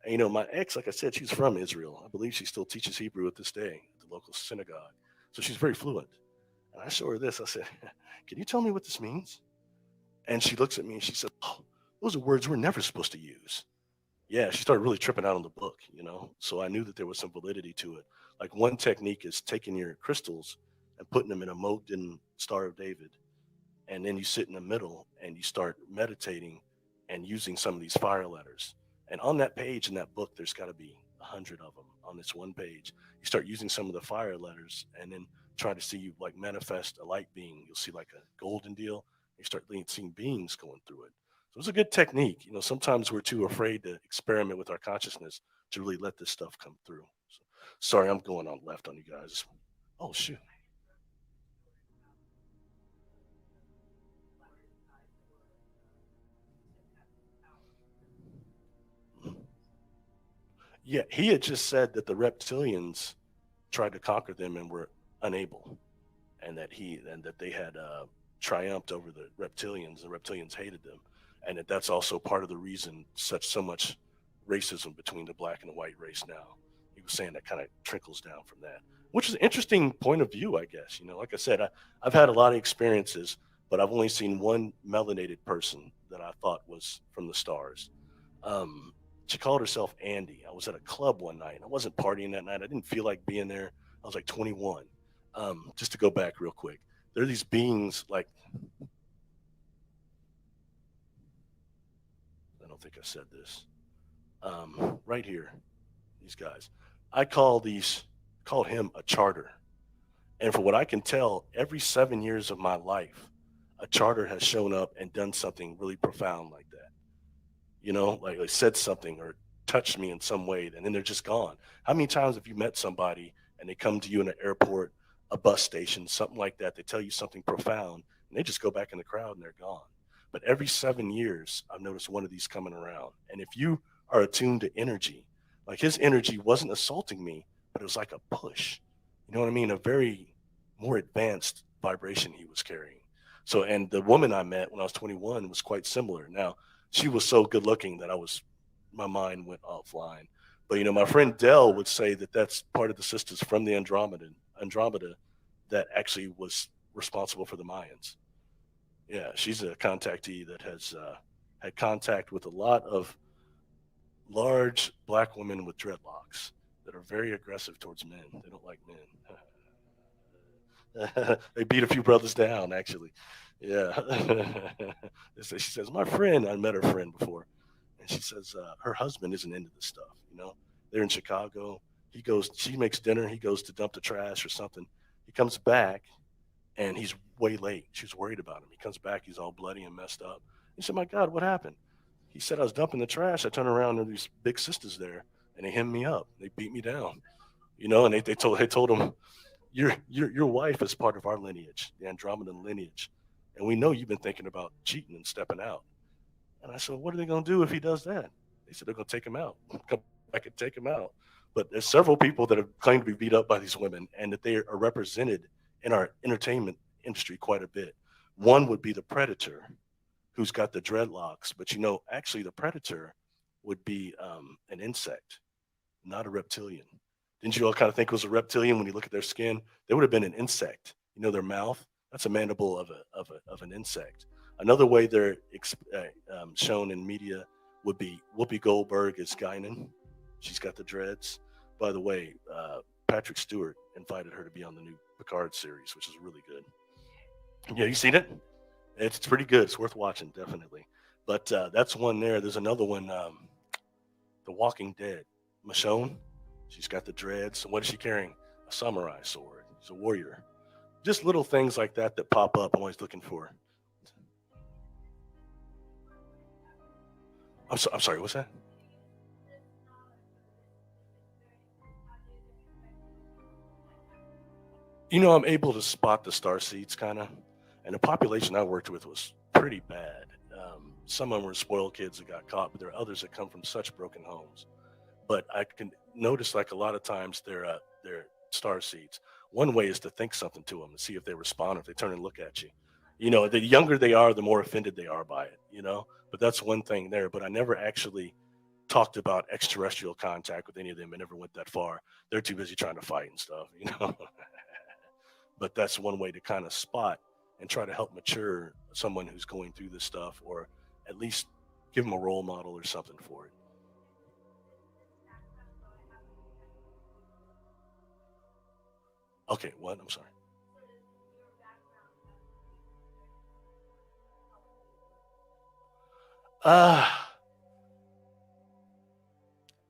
And, my ex, like I said, she's from Israel. I believe she still teaches Hebrew at this day at the local synagogue. So she's very fluent. And I show her this. I said, can you tell me what this means? And she looks at me and she said, oh, those are words we're never supposed to use. Yeah, she started really tripping out on the book, So I knew that there was some validity to it. Like one technique is taking your crystals and putting them in a Mogden Star of David. And then you sit in the middle and you start meditating and using some of these fire letters. And on that page in that book, there's got to be 100 of them on this one page. You start using some of the fire letters and then try to see you manifest a light being. You'll see like a golden deal. You start seeing beings going through it. So it's a good technique. Sometimes we're too afraid to experiment with our consciousness to really let this stuff come through. So, sorry, I'm going on left on you guys. Oh, shoot. Yeah, he had just said that the reptilians tried to conquer them and were unable, and that they had triumphed over the reptilians. The reptilians hated them, and that's also part of the reason so much racism between the black and the white race now. He was saying that kind of trickles down from that, which is an interesting point of view, I guess. Like I said, I've had a lot of experiences, but I've only seen one melanated person that I thought was from the stars. She called herself Andy. I was at a club one night. I wasn't partying that night. I didn't feel like being there. I was like 21. Just to go back real quick, there are these beings like, I don't think I said this, right here, these guys. I called him a charter. And for what I can tell, every 7 years of my life, a charter has shown up and done something really profound like that. Like they said something or touched me in some way, and then they're just gone. How many times have you met somebody and they come to you in an airport, a bus station, something like that? They tell you something profound and they just go back in the crowd and they're gone. But every 7 years, I've noticed one of these coming around. And if you are attuned to energy, like his energy wasn't assaulting me, but it was like a push. You know what I mean? A very more advanced vibration he was carrying. So, and the woman I met when I was 21 was quite similar. Now, she was so good looking that my mind went offline. But, my friend Dell would say that that's part of the sisters from the Andromeda that actually was responsible for the Mayans. Yeah, she's a contactee that has had contact with a lot of large black women with dreadlocks that are very aggressive towards men. They don't like men. They beat a few brothers down, actually. Yeah. She says, my friend, I met her friend before, and she says her husband isn't into this stuff. They're in Chicago. She makes dinner. He goes to dump the trash or something. He comes back, and he's way late. She was worried about him. He comes back. He's all bloody and messed up. He said, my God, what happened? He said, I was dumping the trash. I turned around, and these big sisters there, and they hemmed me up. They beat me down, and they told him, your wife is part of our lineage, the Andromedan lineage. And we know you've been thinking about cheating and stepping out. And I said, what are they going to do if he does that? They said, they're going to take him out. Come back and take him out. But there's several people that have claimed to be beat up by these women and that they are represented in our entertainment industry quite a bit. One would be the predator who's got the dreadlocks. But, actually the predator would be an insect, not a reptilian. Didn't you all kind of think it was a reptilian when you look at their skin? They would have been an insect. Their mouth, that's a mandible of an insect. Another way they're shown in media would be Whoopi Goldberg as Guinan. She's got the dreads. By the way, Patrick Stewart invited her to be on the new Picard series, which is really good. Yeah, you seen it? It's pretty good. It's worth watching, definitely. But that's one there. There's another one, The Walking Dead. Michonne, she's got the dreads. What is she carrying? A samurai sword. She's a warrior. Just little things like that pop up. I'm always looking for. I'm sorry, what's that? I'm able to spot the star seeds kind of, and the population I worked with was pretty bad. Some of them were spoiled kids that got caught, but there are others that come from such broken homes. But I can notice, like, a lot of times they're star seeds. One way is to think something to them and see if they respond, if they turn and look at you. The younger they are, the more offended they are by it, but that's one thing there. But I never actually talked about extraterrestrial contact with any of them. I never went that far. They're too busy trying to fight and stuff, But that's one way to kind of spot and try to help mature someone who's going through this stuff, or at least give them a role model or something for it. Okay, what? I'm sorry.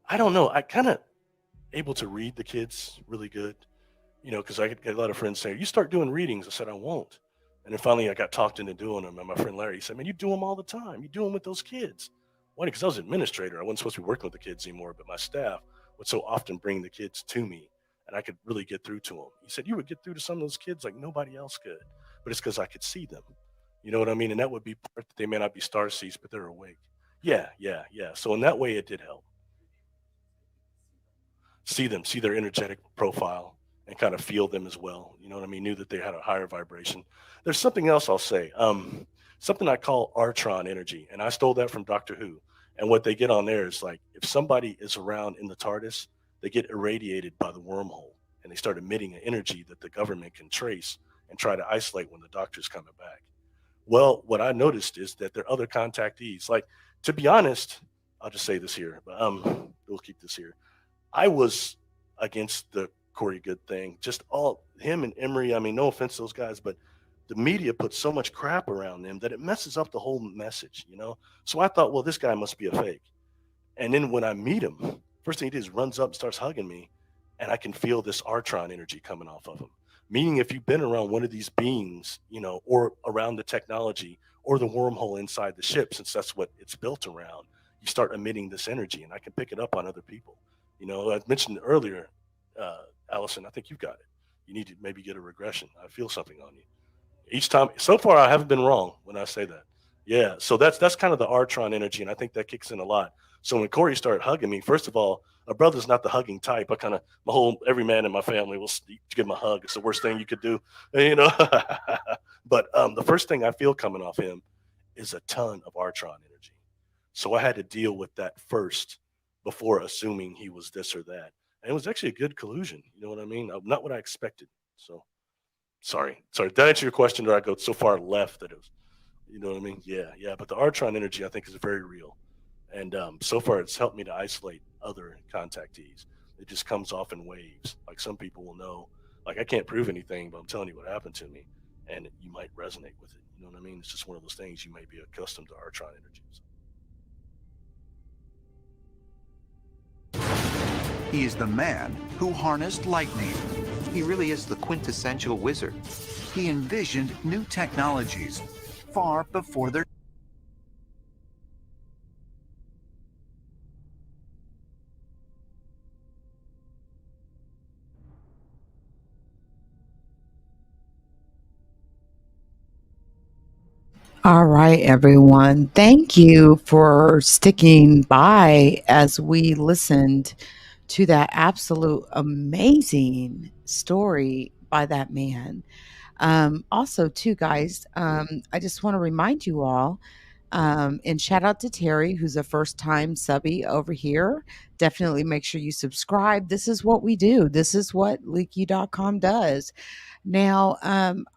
I don't know. I kind of able to read the kids really good, because I get a lot of friends saying, you start doing readings. I said, I won't. And then finally I got talked into doing them. And my friend Larry said, man, you do them all the time. You do them with those kids. Why? Because I was an administrator. I wasn't supposed to be working with the kids anymore, but my staff would so often bring the kids to me, and I could really get through to them. He said, you would get through to some of those kids like nobody else could, but it's because I could see them. You know what I mean? And that would be part that they may not be star seeds, but they're awake. Yeah. So in that way, it did help. see them, see their energetic profile, and kind of feel them as well. You know what I mean? Knew that they had a higher vibration. There's something else I'll say. Something I call Artron energy, and I stole that from Doctor Who. And what they get on there is like if somebody is around in the TARDIS, they get irradiated by the wormhole, and they start emitting an energy that the government can trace and try to isolate when the doctor's coming back. Well, what I noticed is that there are other contactees. Like, to be honest, I'll just say this here, but we'll keep this here. I was against the Corey Good thing. Just all him and Emery. I mean, no offense to those guys, but the media puts so much crap around them that it messes up the whole message, you know? So I thought, well, this guy must be a fake. And then when I meet him, first thing he does is runs up and starts hugging me, and I can feel this Artron energy coming off of him. Meaning if you've been around one of these beings, you know, or around the technology or the wormhole inside the ship, since that's what it's built around, you start emitting this energy, and I can pick it up on other people. You know, I mentioned earlier, Allison, I think you've got it. You need to maybe get a regression. I feel something on you. Each time, so far, I haven't been wrong when I say that. Yeah, so that's kind of the Artron energy, and I think that kicks in a lot. So when Corey started hugging me, first of all, a brother's not the hugging type. I kind of, every man in my family will give him a hug. It's the worst thing you could do, you know. But the first thing I feel coming off him is a ton of Artron energy. So I had to deal with that first before assuming he was this or that. And it was actually a good collusion. You know what I mean? Not what I expected. So sorry. Did I answer your question, or I go so far left that it was, you know what I mean? Yeah. But the Artron energy, I think, is very real. And so far, it's helped me to isolate other contactees. It just comes off in waves. Like some people will know, like I can't prove anything, but I'm telling you what happened to me, and you might resonate with it. You know what I mean? It's just one of those things. You may be accustomed to Artron energies. He is the man who harnessed lightning. He really is the quintessential wizard. He envisioned new technologies far before their All right, everyone. Thank you for sticking by as we listened to that absolute amazing story by that man. Also, too, guys, I just want to remind you all, and shout out to Terry, who's a first time subby over here. Definitely make sure you subscribe. This is what we do. This is what LeakYou.com does. Now,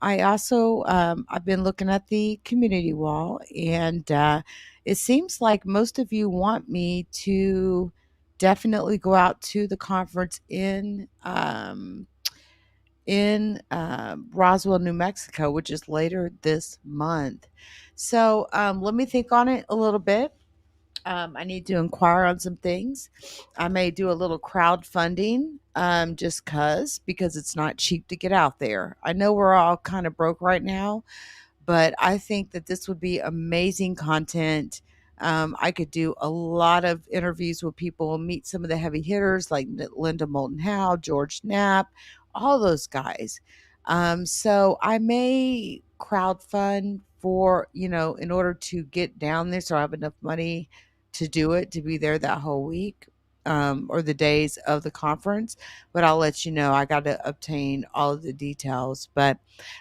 I also I've been looking at the community wall, and it seems like most of you want me to definitely go out to the conference in Roswell, New Mexico, which is later this month. So let me think on it a little bit. I need to inquire on some things. I may do a little crowdfunding just because it's not cheap to get out there. I know we're all kind of broke right now, but I think that this would be amazing content. I could do a lot of interviews with people, meet some of the heavy hitters like Linda Moulton Howe, George Knapp, all those guys. So I may crowdfund for, in order to get down there so I have enough money to do it, to be there that whole week or the days of the conference. But I'll let you know. I got to obtain all of the details. But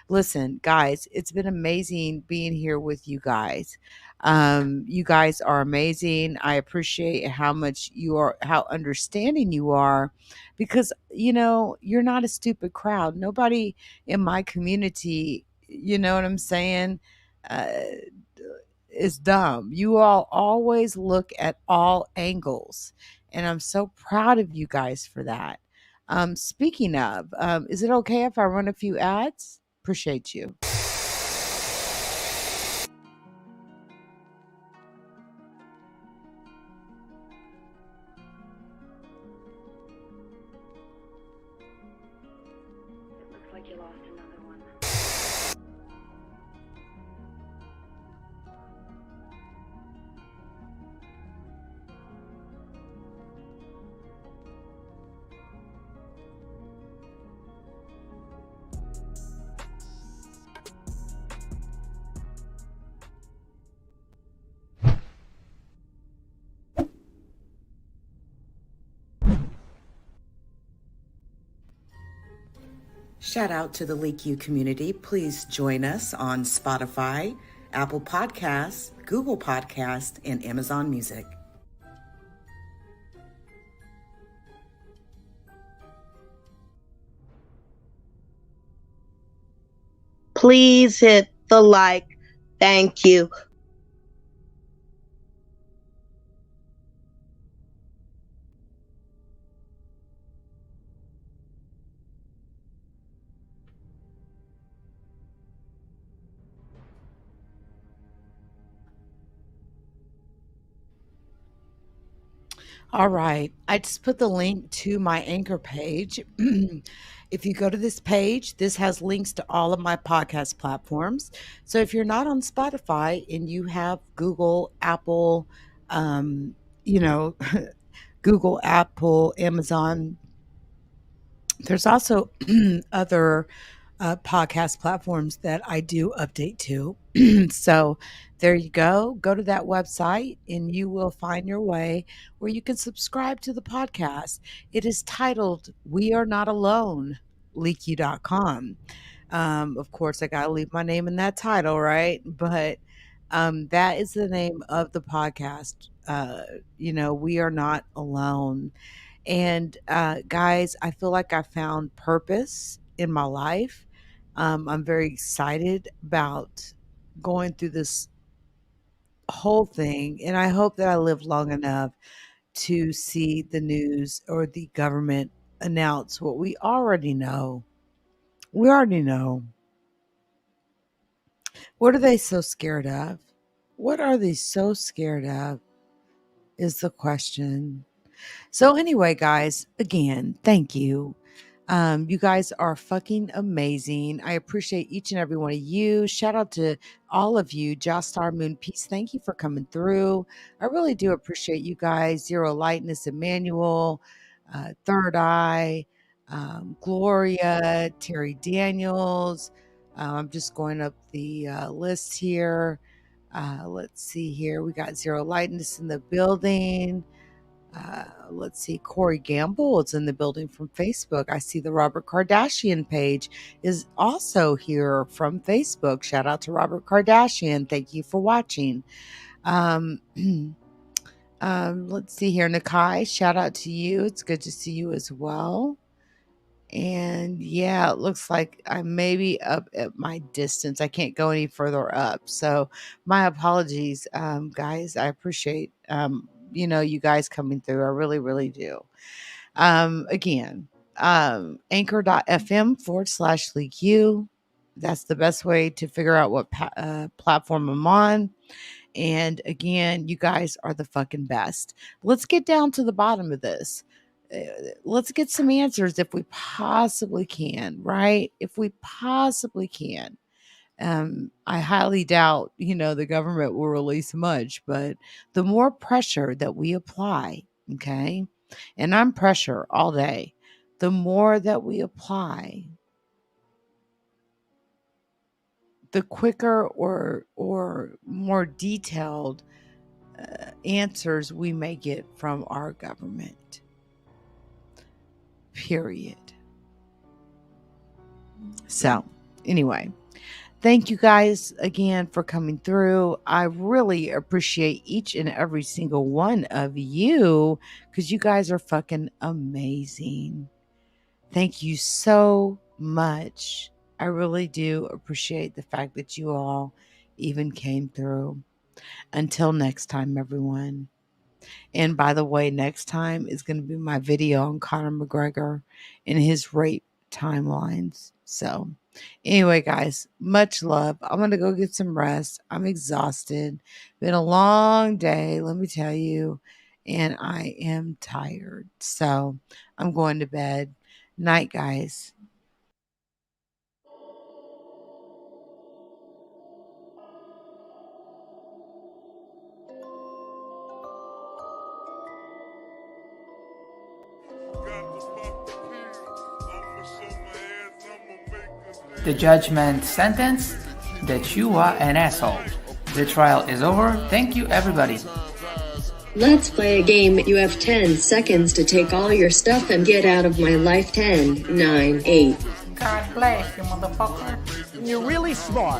listen, guys, it's been amazing being here with you guys. You guys are amazing. I appreciate how understanding you are, because you're not a stupid crowd. Nobody in my community, you know what I'm saying, is dumb. You all always look at all angles, and I'm so proud of you guys for that. Speaking of, is it okay if I run a few ads? Appreciate you. Looks like you lost another one. Shout out to the LeakYou community. Please join us on Spotify, Apple Podcasts, Google Podcasts, and Amazon Music. Please hit the like. Thank you. All right. I just put the link to my Anchor page. If you go to this page, this has links to all of my podcast platforms. So if you're not on Spotify and you have Google, Apple, Google, Apple, Amazon, there's also other podcast platforms that I do update to. So there you go. Go to that website and you will find your way where you can subscribe to the podcast. It is titled We Are Not Alone, LeakYou.com. Of course, I got to leave my name in that title, right? But that is the name of the podcast. We are not alone. And guys, I feel like I found purpose in my life. I'm very excited about going through this whole thing. And I hope that I live long enough to see the news or the government announce what we already know. We already know. What are they so scared of? What are they so scared of is the question. So anyway, guys, again, thank you. You guys are fucking amazing. I appreciate each and every one of you. Shout out to all of you. Josh Star Moon Peace, thank you for coming through. I really do appreciate you guys. Zero Lightness, Emmanuel, Third Eye, Gloria, Terry Daniels. I'm just going up the list here. Let's see here. We got Zero Lightness in the building. Let's see. Corey Gamble is in the building from Facebook. I see the Robert Kardashian page is also here from Facebook. Shout out to Robert Kardashian. Thank you for watching. Let's see here. Nakai, shout out to you. It's good to see you as well. And yeah, it looks like I may be up at my distance. I can't go any further up. So my apologies, guys. I appreciate, you guys coming through. I really, really do. Again, anchor.fm/LeakYou. That's the best way to figure out what platform I'm on. And again, you guys are the fucking best. Let's get down to the bottom of this. Let's get some answers if we possibly can, right? If we possibly can. I highly doubt, the government will release much, but the more pressure that we apply, okay, and I'm pressure all day, the more that we apply, the quicker or more detailed answers we may get from our government. Period. So, anyway, thank you guys again for coming through. I really appreciate each and every single one of you because you guys are fucking amazing. Thank you so much. I really do appreciate the fact that you all even came through. Until next time, everyone. And by the way, next time is going to be my video on Conor McGregor and his rape timelines. So anyway, guys, much love. I'm going to go get some rest. I'm exhausted. Been a long day, let me tell you. And I am tired. So I'm going to bed. Night, guys. The judgment sentence that you are an asshole. The trial is over. Thank you, everybody. Let's play a game. You have 10 seconds to take all your stuff and get out of my life. 10, 9, 8, God bless you, motherfucker. You're really smart.